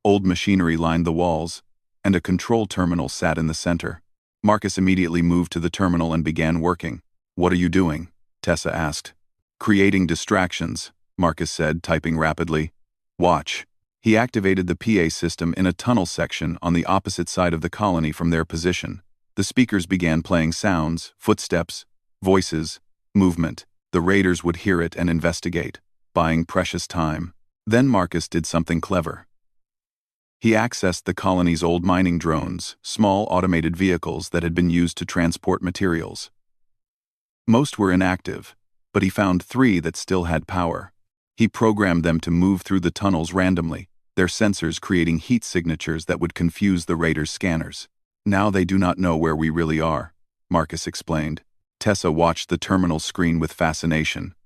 Old machinery lined the walls, and a control terminal sat in the center. Marcus immediately moved to the terminal and began working. What are you doing? Tessa asked. Creating distractions, Marcus said, typing rapidly. Watch. He activated the PA system in a tunnel section on the opposite side of the colony from their position. The speakers began playing sounds, footsteps, voices, movement. The raiders would hear it and investigate, buying precious time. Then Marcus did something clever. He accessed the colony's old mining drones, small automated vehicles that had been used to transport materials. Most were inactive, but he found 3 that still had power. He programmed them to move through the tunnels randomly, their sensors creating heat signatures that would confuse the raiders' scanners. Now they do not know where we really are, Marcus explained. Tessa watched the terminal screen with fascination.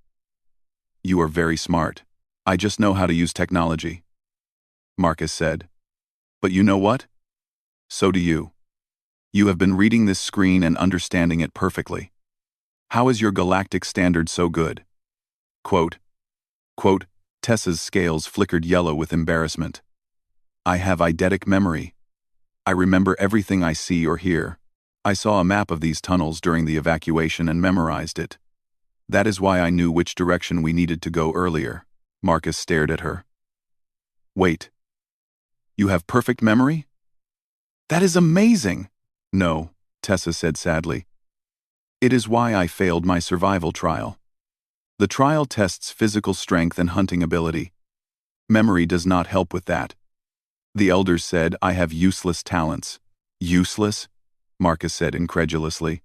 You are very smart. I just know how to use technology, Marcus said. But you know what? So do you. You have been reading this screen and understanding it perfectly. How is your galactic standard so good? Quote, Tessa's scales flickered yellow with embarrassment. I have eidetic memory. I remember everything I see or hear. I saw a map of these tunnels during the evacuation and memorized it. That is why I knew which direction we needed to go earlier. Marcus stared at her. Wait. You have perfect memory? That is amazing! No, Tessa said sadly. It is why I failed my survival trial. The trial tests physical strength and hunting ability. Memory does not help with that. The elders said I have useless talents. Useless? Marcus said incredulously.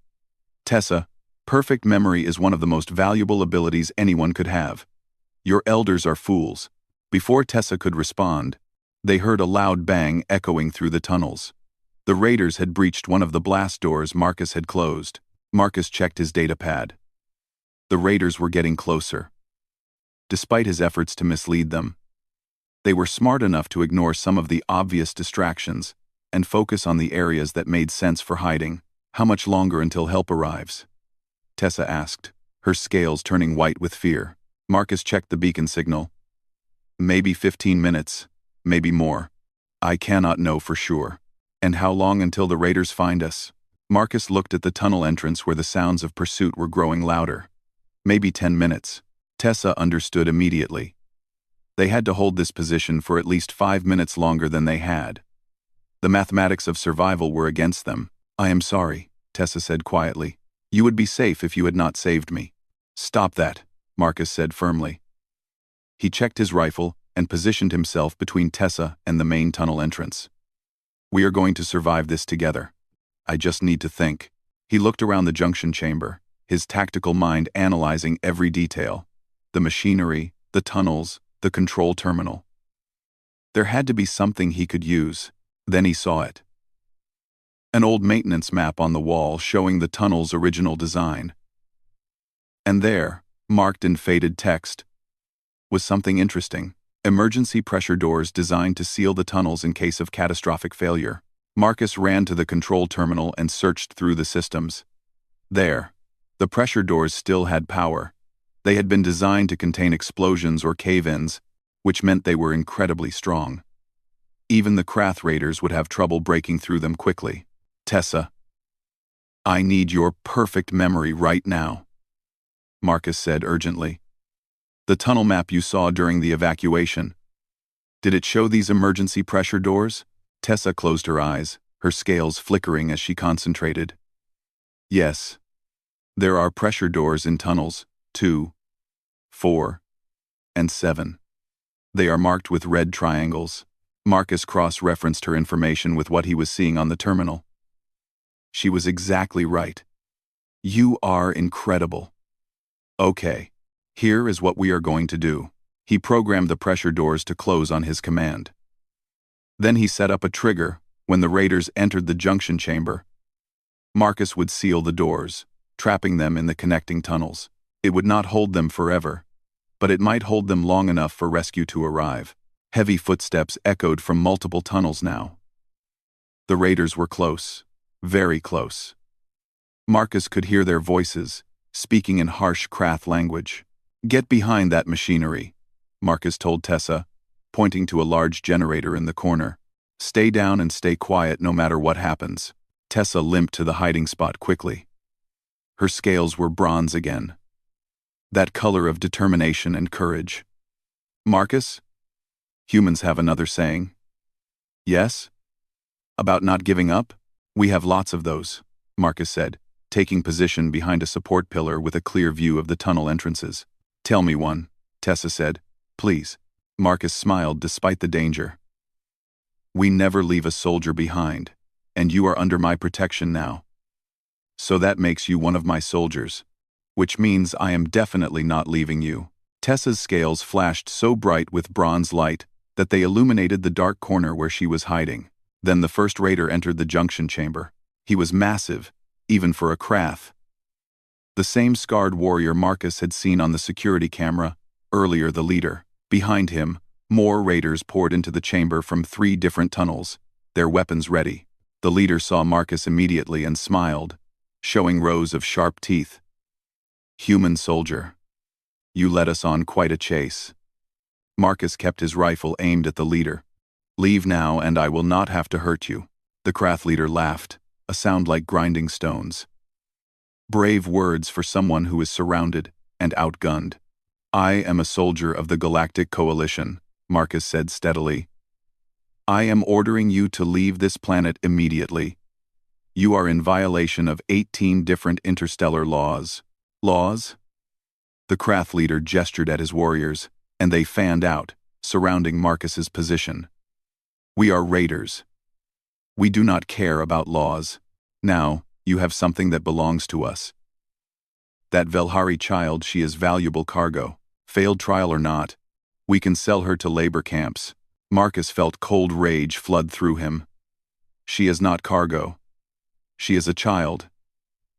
Tessa, perfect memory is one of the most valuable abilities anyone could have. Your elders are fools. Before Tessa could respond, they heard a loud bang echoing through the tunnels. The raiders had breached one of the blast doors Marcus had closed. Marcus checked his datapad. The raiders were getting closer. Despite his efforts to mislead them, they were smart enough to ignore some of the obvious distractions and focus on the areas that made sense for hiding. How much longer until help arrives? Tessa asked, her scales turning white with fear. Marcus checked the beacon signal. Maybe 15 minutes, maybe more. I cannot know for sure. And how long until the raiders find us? Marcus looked at the tunnel entrance where the sounds of pursuit were growing louder. Maybe 10 minutes. Tessa understood immediately. They had to hold this position for at least 5 minutes longer than they had. The mathematics of survival were against them. I am sorry, Tessa said quietly. You would be safe if you had not saved me. Stop that, Marcus said firmly. He checked his rifle and positioned himself between Tessa and the main tunnel entrance. We are going to survive this together. I just need to think. He looked around the junction chamber, his tactical mind analyzing every detail. The machinery, the tunnels, the control terminal. There had to be something he could use. Then he saw it. An old maintenance map on the wall showing the tunnel's original design. And there, marked in faded text, was something interesting. Emergency pressure doors designed to seal the tunnels in case of catastrophic failure. Marcus ran to the control terminal and searched through the systems. There, the pressure doors still had power, They had been designed to contain explosions or cave-ins, which meant they were incredibly strong. Even the Krath raiders would have trouble breaking through them quickly. Tessa, I need your perfect memory right now, Marcus said urgently. The tunnel map you saw during the evacuation. Did it show these emergency pressure doors? Tessa closed her eyes, her scales flickering as she concentrated. Yes. There are pressure doors in tunnels 2, 4, and 7. They are marked with red triangles. Marcus cross-referenced her information with what he was seeing on the terminal. She was exactly right. You are incredible. Okay, here is what we are going to do. He programmed the pressure doors to close on his command. Then he set up a trigger when the raiders entered the junction chamber. Marcus would seal the doors, trapping them in the connecting tunnels. It would not hold them forever, but it might hold them long enough for rescue to arrive. Heavy footsteps echoed from multiple tunnels now. The raiders were close, very close. Marcus could hear their voices, speaking in harsh Krath language. Get behind that machinery, Marcus told Tessa, pointing to a large generator in the corner. Stay down and stay quiet no matter what happens. Tessa limped to the hiding spot quickly. Her scales were bronze again. That color of determination and courage. Marcus? Humans have another saying. Yes? About not giving up? We have lots of those, Marcus said, taking position behind a support pillar with a clear view of the tunnel entrances. Tell me one, Tessa said. Please. Marcus smiled despite the danger. We never leave a soldier behind, and you are under my protection now. So that makes you one of my soldiers, which means I am definitely not leaving you. Tessa's scales flashed so bright with bronze light that they illuminated the dark corner where she was hiding. Then the first raider entered the junction chamber. He was massive, even for a Krath. The same scarred warrior Marcus had seen on the security camera, earlier the leader. Behind him, more raiders poured into the chamber from 3 different tunnels, their weapons ready. The leader saw Marcus immediately and smiled, showing rows of sharp teeth. Human soldier, you led us on quite a chase. Marcus kept his rifle aimed at the leader. Leave now and I will not have to hurt you. The Krath leader laughed, a sound like grinding stones. Brave words for someone who is surrounded and outgunned. I am a soldier of the Galactic Coalition, Marcus said steadily. I am ordering you to leave this planet immediately. You are in violation of 18 different interstellar laws. Laws? The Krath leader gestured at his warriors, and they fanned out, surrounding Marcus's position. We are raiders. We do not care about laws. Now, you have something that belongs to us. That Velhari child, she is valuable cargo. Failed trial or not, we can sell her to labor camps. Marcus felt cold rage flood through him. She is not cargo. She is a child.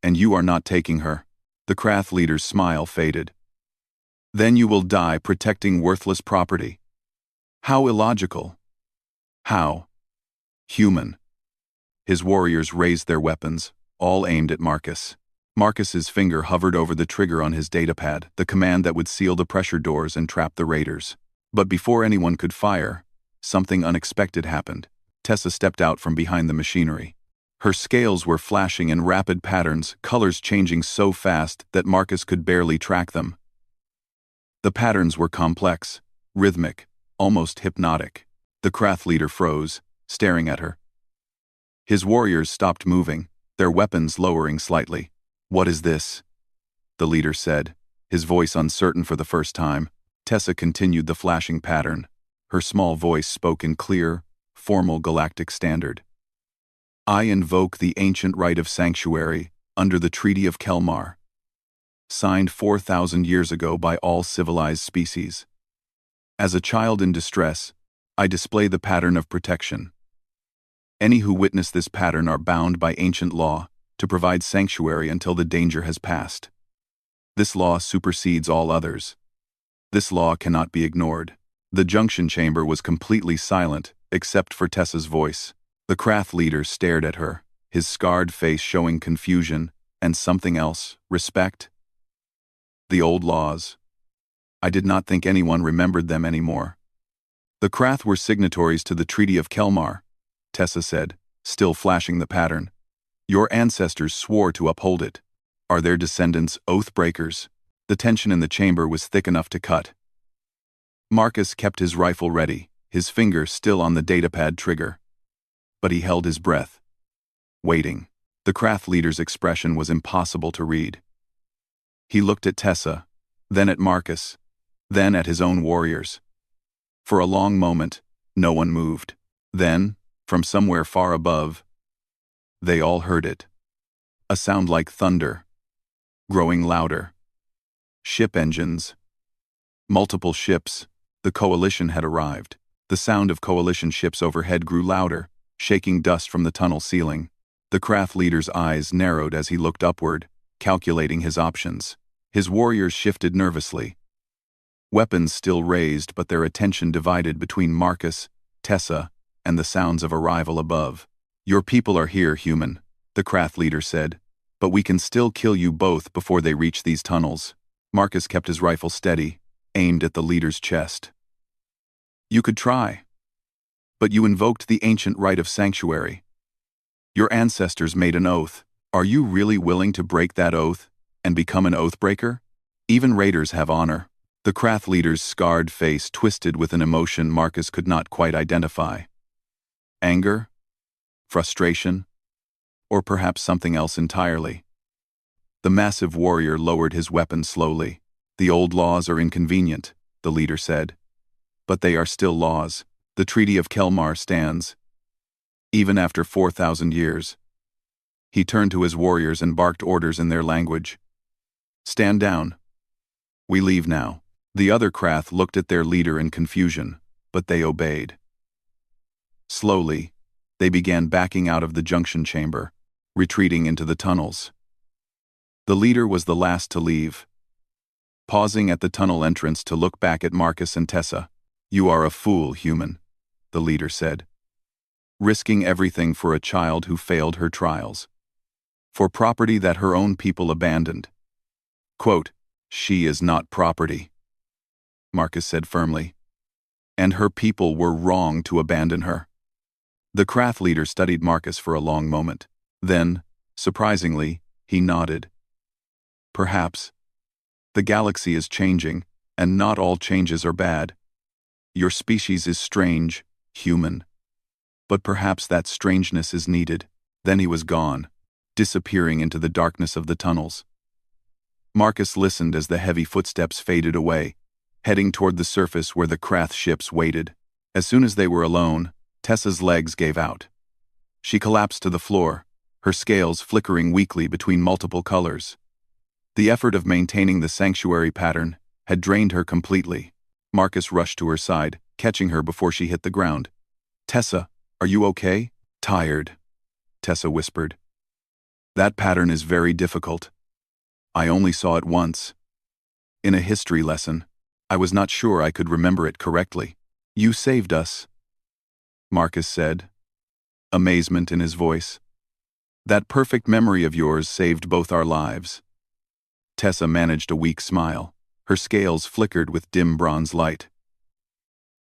And you are not taking her. The Krath leader's smile faded. Then you will die protecting worthless property. How illogical. How human. His warriors raised their weapons, all aimed at Marcus. Marcus's finger hovered over the trigger on his datapad, the command that would seal the pressure doors and trap the raiders. But before anyone could fire, something unexpected happened. Tessa stepped out from behind the machinery. Her scales were flashing in rapid patterns, colors changing so fast that Marcus could barely track them. The patterns were complex, rhythmic, almost hypnotic. The Krath leader froze, staring at her. His warriors stopped moving, their weapons lowering slightly. What is this? The leader said, his voice uncertain for the first time. Tessa continued the flashing pattern. Her small voice spoke in clear, formal galactic standard. I invoke the ancient right of sanctuary under the Treaty of Kelmar, signed 4,000 years ago by all civilized species. As a child in distress, I display the pattern of protection. Any who witness this pattern are bound by ancient law to provide sanctuary until the danger has passed. This law supersedes all others. This law cannot be ignored. The junction chamber was completely silent, except for Tessa's voice. The Krath leader stared at her, his scarred face showing confusion and something else, respect. The old laws. I did not think anyone remembered them anymore. The Krath were signatories to the Treaty of Kelmar, Tessa said, still flashing the pattern. Your ancestors swore to uphold it. Are their descendants oath breakers? The tension in the chamber was thick enough to cut. Marcus kept his rifle ready, his finger still on the datapad trigger. But he held his breath, waiting. The Krath leader's expression was impossible to read. He looked at Tessa, then at Marcus, then at his own warriors. For a long moment, no one moved. Then, from somewhere far above, they all heard it. A sound like thunder, growing louder. Ship engines. Multiple ships. The coalition had arrived. The sound of coalition ships overhead grew louder, shaking dust from the tunnel ceiling. The Krath leader's eyes narrowed as he looked upward, calculating his options. His warriors shifted nervously. Weapons still raised, but their attention divided between Marcus, Tessa, and the sounds of arrival above. Your people are here, human, the Krath leader said, but we can still kill you both before they reach these tunnels. Marcus kept his rifle steady, aimed at the leader's chest. You could try. But you invoked the ancient right of sanctuary. Your ancestors made an oath. Are you really willing to break that oath and become an oathbreaker? Even raiders have honor. The Krath leader's scarred face twisted with an emotion Marcus could not quite identify. Anger? Frustration? Or perhaps something else entirely? The massive warrior lowered his weapon slowly. The old laws are inconvenient, the leader said. But they are still laws. The Treaty of Kelmar stands. Even after 4,000 years. He turned to his warriors and barked orders in their language. Stand down. We leave now. The other Krath looked at their leader in confusion, but they obeyed. Slowly, they began backing out of the junction chamber, retreating into the tunnels. The leader was the last to leave, pausing at the tunnel entrance to look back at Marcus and Tessa. You are a fool, human, the leader said. Risking everything for a child who failed her trials. For property that her own people abandoned. Quote, she is not property, Marcus said firmly. And her people were wrong to abandon her. The Krath leader studied Marcus for a long moment. Then, surprisingly, he nodded. Perhaps. The galaxy is changing, and not all changes are bad. Your species is strange, human. But perhaps that strangeness is needed. Then he was gone, disappearing into the darkness of the tunnels. Marcus listened as the heavy footsteps faded away, heading toward the surface where the Krath ships waited. As soon as they were alone, Tessa's legs gave out. She collapsed to the floor, her scales flickering weakly between multiple colors. The effort of maintaining the sanctuary pattern had drained her completely. Marcus rushed to her side, catching her before she hit the ground. Tessa, are you okay? Tired, Tessa whispered. That pattern is very difficult. I only saw it once. In a history lesson. I was not sure I could remember it correctly. You saved us, Marcus said, amazement in his voice. That perfect memory of yours saved both our lives. Tessa managed a weak smile. Her scales flickered with dim bronze light.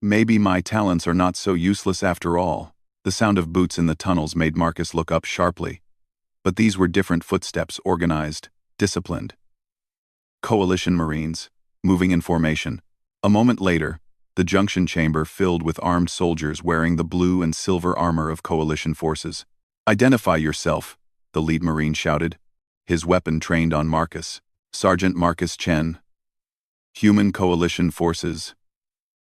Maybe my talents are not so useless after all. The sound of boots in the tunnels made Marcus look up sharply. But these were different footsteps, organized, disciplined. Coalition Marines, moving in formation. A moment later, the junction chamber filled with armed soldiers wearing the blue and silver armor of coalition forces. Identify yourself, the lead Marine shouted, his weapon trained on Marcus. Sergeant Marcus Chen. Human Coalition Forces.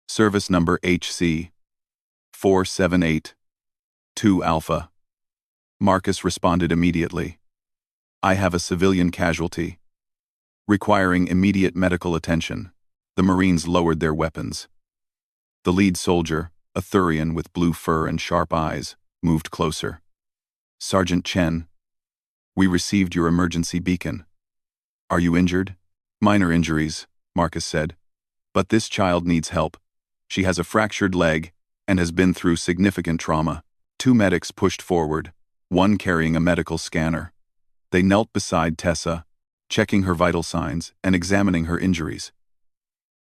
Service number HC 478-2 Alpha. Marcus responded immediately. I have a civilian casualty. Requiring immediate medical attention. The Marines lowered their weapons. The lead soldier, a Thurian with blue fur and sharp eyes, moved closer. Sergeant Chen, we received your emergency beacon. Are you injured? Minor injuries, Marcus said. But this child needs help. She has a fractured leg and has been through significant trauma. Two medics pushed forward, one carrying a medical scanner. They knelt beside Tessa, checking her vital signs and examining her injuries.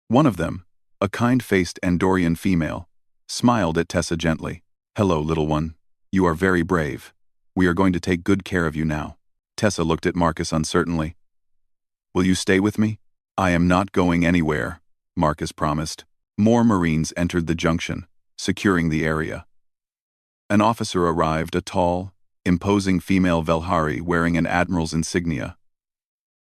One of them, a kind-faced Andorian female, smiled at Tessa gently. "Hello, little one. You are very brave. We are going to take good care of you now." Tessa looked at Marcus uncertainly. "Will you stay with me?" "I am not going anywhere," Marcus promised. More Marines entered the junction, securing the area. An officer arrived, a tall, imposing female Velhari wearing an admiral's insignia.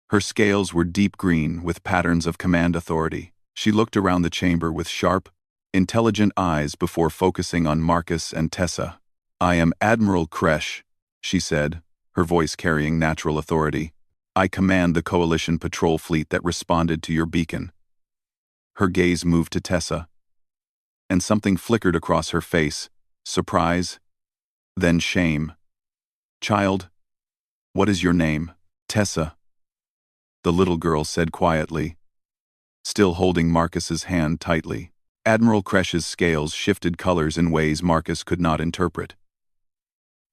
Her scales were deep green with patterns of command authority. She looked around the chamber with sharp, intelligent eyes before focusing on Marcus and Tessa. "I am Admiral Kresh," she said, her voice carrying natural authority. "I command the Coalition patrol fleet that responded to your beacon." Her gaze moved to Tessa, and something flickered across her face, surprise, then shame. "Child, what is your name?" "Tessa," the little girl said quietly, still holding Marcus's hand tightly. Admiral Kresh's scales shifted colors in ways Marcus could not interpret.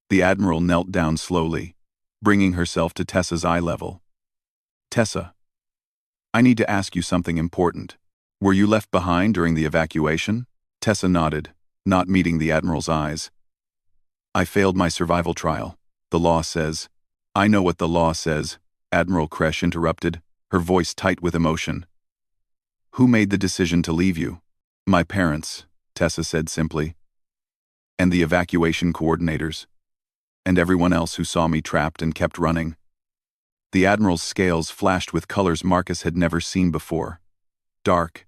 The Admiral knelt down slowly, bringing herself to Tessa's eye level. "Tessa, I need to ask you something important. Were you left behind during the evacuation?" Tessa nodded, not meeting the Admiral's eyes. "I failed my survival trial. The law says—" "I know what the law says," Admiral Kresh interrupted, her voice tight with emotion. "Who made the decision to leave you?" "My parents," Tessa said simply. "And the evacuation coordinators. And everyone else who saw me trapped and kept running." The Admiral's scales flashed with colors Marcus had never seen before. Dark,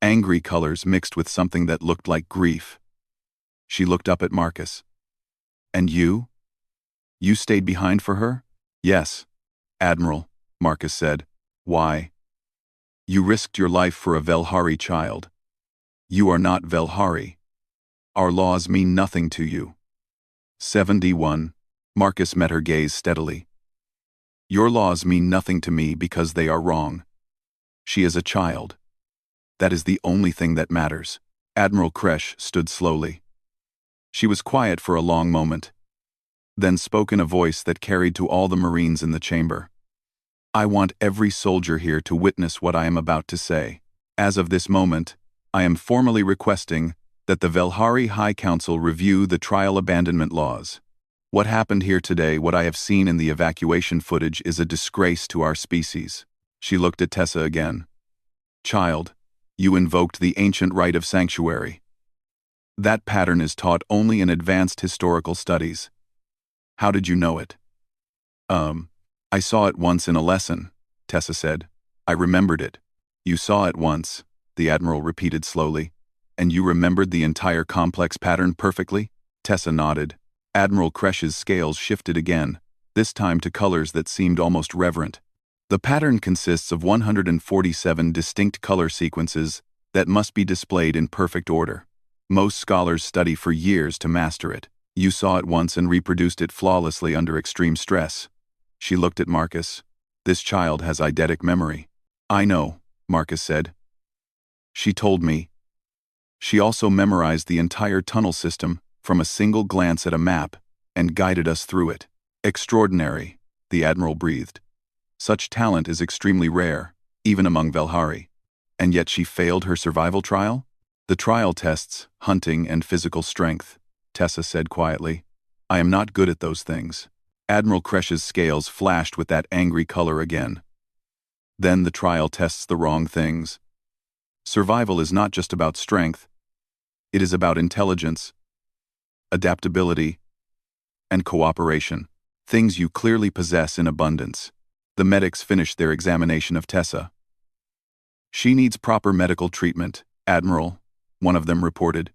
angry colors mixed with something that looked like grief. She looked up at Marcus. "And you? You stayed behind for her?" "Yes, Admiral," Marcus said. "Why?" "You risked your life for a Velhari child. You are not Velhari. Our laws mean nothing to you." 71. Marcus met her gaze steadily. "Your laws mean nothing to me because they are wrong. She is a child. That is the only thing that matters." Admiral Kresh stood slowly. She was quiet for a long moment, then spoke in a voice that carried to all the Marines in the chamber. "I want every soldier here to witness what I am about to say. As of this moment, I am formally requesting that the Velhari High Council review the trial abandonment laws. What happened here today, what I have seen in the evacuation footage, is a disgrace to our species." She looked at Tessa again. "Child, you invoked the ancient right of sanctuary. That pattern is taught only in advanced historical studies. How did you know it?" I saw it once in a lesson," Tessa said. "I remembered it." "You saw it once," the Admiral repeated slowly. "And you remembered the entire complex pattern perfectly?" Tessa nodded. Admiral Kresh's scales shifted again, this time to colors that seemed almost reverent. "The pattern consists of 147 distinct color sequences that must be displayed in perfect order. Most scholars study for years to master it. You saw it once and reproduced it flawlessly under extreme stress." She looked at Marcus. "This child has eidetic memory." "I know," Marcus said. "She told me." "She also memorized the entire tunnel system from a single glance at a map and guided us through it." "Extraordinary," the Admiral breathed. "Such talent is extremely rare, even among Velhari. And yet she failed her survival trial?" "The trial tests hunting and physical strength," Tessa said quietly. "I am not good at those things." Admiral Kresh's scales flashed with that angry color again. "Then the trial tests the wrong things. Survival is not just about strength. It is about intelligence, adaptability, and cooperation, things you clearly possess in abundance." The medics finished their examination of Tessa. "She needs proper medical treatment, Admiral," one of them reported.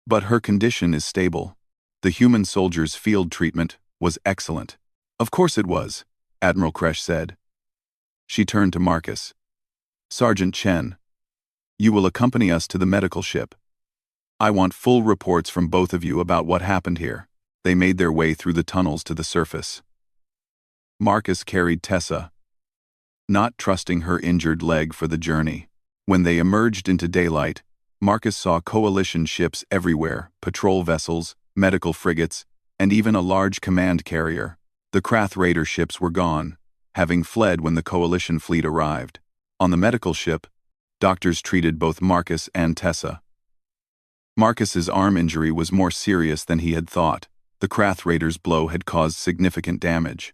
"But her condition is stable. The human soldier's field treatment was excellent." "Of course it was," Admiral Kresh said. She turned to Marcus. "Sergeant Chen, you will accompany us to the medical ship. I want full reports from both of you about what happened here." They made their way through the tunnels to the surface. Marcus carried Tessa, not trusting her injured leg for the journey. When they emerged into daylight, Marcus saw coalition ships everywhere, patrol vessels, medical frigates, and even a large command carrier. The Krath raider ships were gone, having fled when the Coalition fleet arrived. On the medical ship, doctors treated both Marcus and Tessa. Marcus's arm injury was more serious than he had thought. The Krath Raiders' blow had caused significant damage.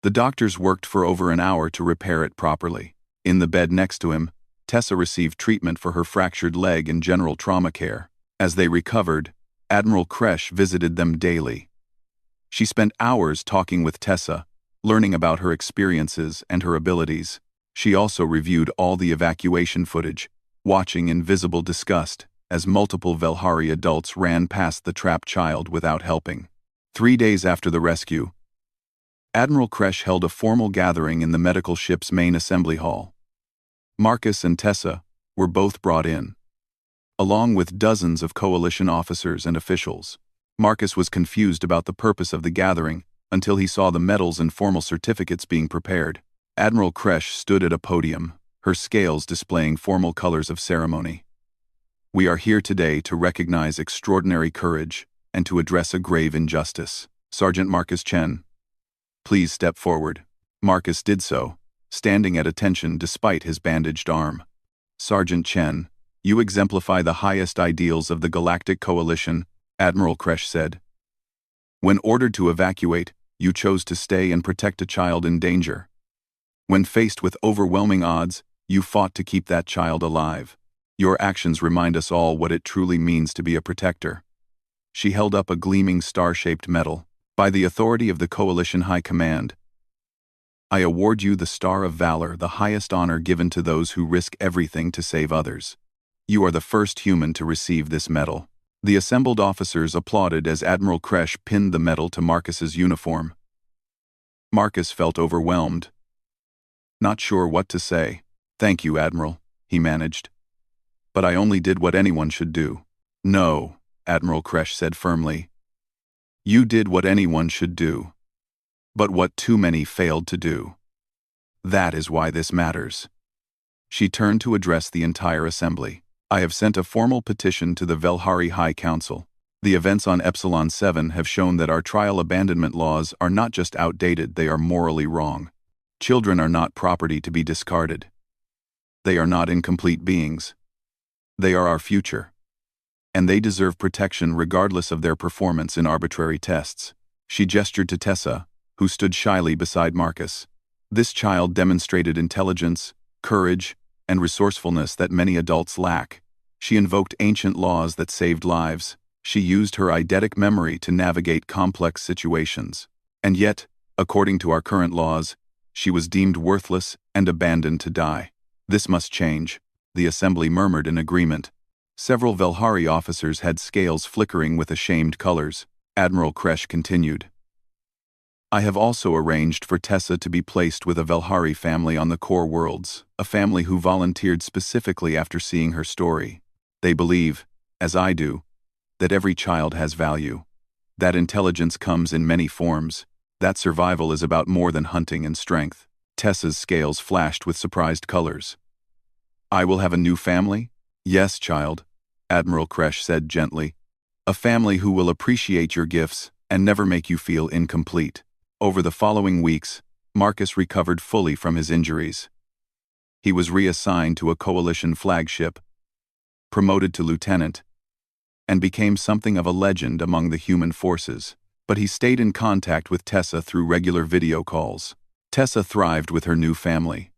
The doctors worked for over an hour to repair it properly. In the bed next to him, Tessa received treatment for her fractured leg and general trauma care. As they recovered, Admiral Kresh visited them daily. She spent hours talking with Tessa, learning about her experiences and her abilities. She also reviewed all the evacuation footage, watching in visible disgust as multiple Velhari adults ran past the trapped child without helping. 3 days after the rescue, Admiral Kresh held a formal gathering in the medical ship's main assembly hall. Marcus and Tessa were both brought in, along with dozens of Coalition officers and officials. Marcus was confused about the purpose of the gathering until he saw the medals and formal certificates being prepared. Admiral Kresh stood at a podium, her scales displaying formal colors of ceremony. "We are here today to recognize extraordinary courage and to address a grave injustice. Sergeant Marcus Chen, please step forward." Marcus did so, standing at attention despite his bandaged arm. "Sergeant Chen, you exemplify the highest ideals of the Galactic Coalition," Admiral Kresh said. "When ordered to evacuate, you chose to stay and protect a child in danger. When faced with overwhelming odds, you fought to keep that child alive. Your actions remind us all what it truly means to be a protector." She held up a gleaming star-shaped medal. "By the authority of the Coalition High Command, I award you the Star of Valor, the highest honor given to those who risk everything to save others. You are the first human to receive this medal." The assembled officers applauded as Admiral Kresh pinned the medal to Marcus's uniform. Marcus felt overwhelmed, not sure what to say. "Thank you, Admiral," he managed. "But I only did what anyone should do." "No," Admiral Kresh said firmly. "You did what anyone should do, but what too many failed to do. That is why this matters." She turned to address the entire assembly. "I have sent a formal petition to the Velhari High Council. The events on Epsilon 7 have shown that our trial abandonment laws are not just outdated, they are morally wrong. Children are not property to be discarded. They are not incomplete beings. They are our future. And they deserve protection regardless of their performance in arbitrary tests." She gestured to Tessa, who stood shyly beside Marcus. This child demonstrated intelligence, courage, and resourcefulness that many adults lack. She invoked ancient laws that saved lives. She used her eidetic memory to navigate complex situations. And yet, according to our current laws, she was deemed worthless and abandoned to die. "This must change," the assembly murmured in agreement. Several Velhari officers had scales flickering with ashamed colors. Admiral Kresh continued. "I have also arranged for Tessa to be placed with a Velhari family on the core worlds, a family who volunteered specifically after seeing her story. They believe, as I do, that every child has value. That intelligence comes in many forms. That survival is about more than hunting and strength." Tessa's scales flashed with surprised colors. "I will have a new family?" "Yes, child," Admiral Kresh said gently. "A family who will appreciate your gifts and never make you feel incomplete." Over the following weeks, Marcus recovered fully from his injuries. He was reassigned to a Coalition flagship, promoted to lieutenant, and became something of a legend among the human forces. But he stayed in contact with Tessa through regular video calls. Tessa thrived with her new family.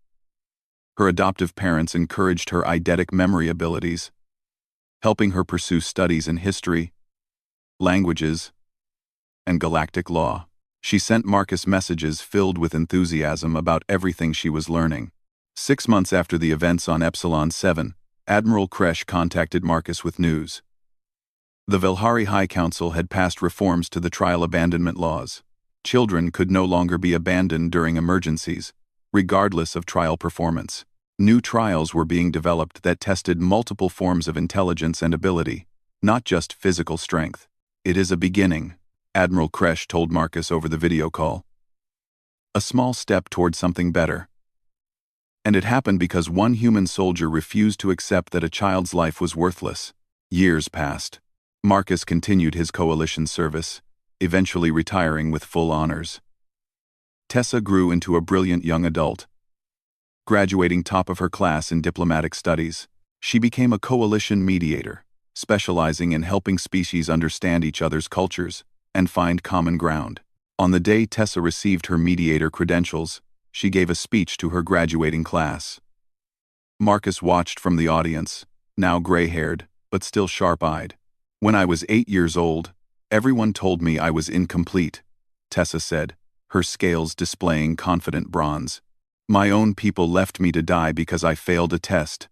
Her adoptive parents encouraged her eidetic memory abilities, helping her pursue studies in history, languages, and galactic law. She sent Marcus messages filled with enthusiasm about everything she was learning. 6 months after the events on Epsilon 7, Admiral Kresh contacted Marcus with news. The Velhari High Council had passed reforms to the trial abandonment laws. Children could no longer be abandoned during emergencies, regardless of trial performance. New trials were being developed that tested multiple forms of intelligence and ability, not just physical strength. "It is a beginning," Admiral Kresh told Marcus over the video call. "A small step toward something better." And it happened because one human soldier refused to accept that a child's life was worthless. Years passed. Marcus continued his Coalition service, eventually retiring with full honors. Tessa grew into a brilliant young adult. Graduating top of her class in diplomatic studies, she became a coalition mediator, specializing in helping species understand each other's cultures and find common ground. On the day Tessa received her mediator credentials, she gave a speech to her graduating class. Marcus watched from the audience, now gray-haired, but still sharp-eyed. "When I was 8 years old, everyone told me I was incomplete," Tessa said, her scales displaying confident bronze. "My own people left me to die because I failed a test."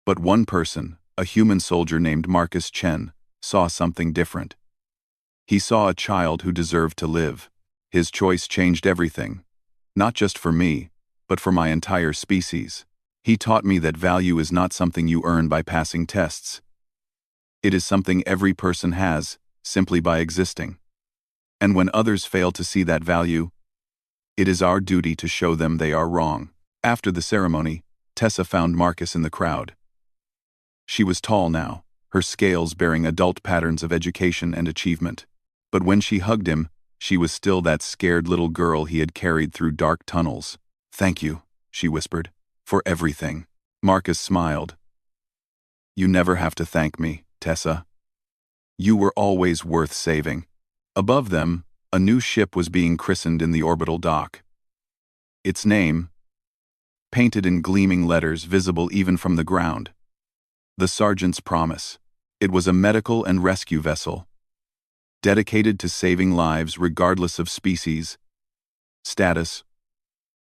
But one person, a human soldier named Marcus Chen, saw something different. He saw a child who deserved to live. His choice changed everything, not just for me, but for my entire species. He taught me that value is not something you earn by passing tests. It is something every person has, simply by existing. And when others fail to see that value, it is our duty to show them they are wrong. After the ceremony, Tessa found Marcus in the crowd. She was tall now, her scales bearing adult patterns of education and achievement. But when she hugged him, she was still that scared little girl he had carried through dark tunnels. "Thank you," she whispered, "for everything." Marcus smiled. "You never have to thank me, Tessa. You were always worth saving." Above them, a new ship was being christened in the orbital dock. Its name, painted in gleaming letters visible even from the ground. The Sergeant's Promise. It was a medical and rescue vessel, dedicated to saving lives regardless of species, status,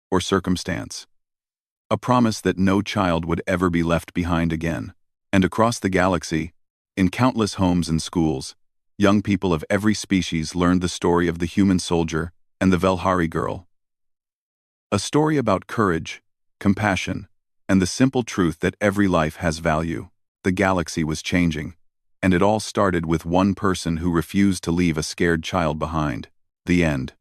or circumstance. A promise that no child would ever be left behind again. And across the galaxy, in countless homes and schools, young people of every species learned the story of the human soldier and the Velhari girl. A story about courage, compassion, and the simple truth that every life has value. The galaxy was changing, and it all started with one person who refused to leave a scared child behind. The end.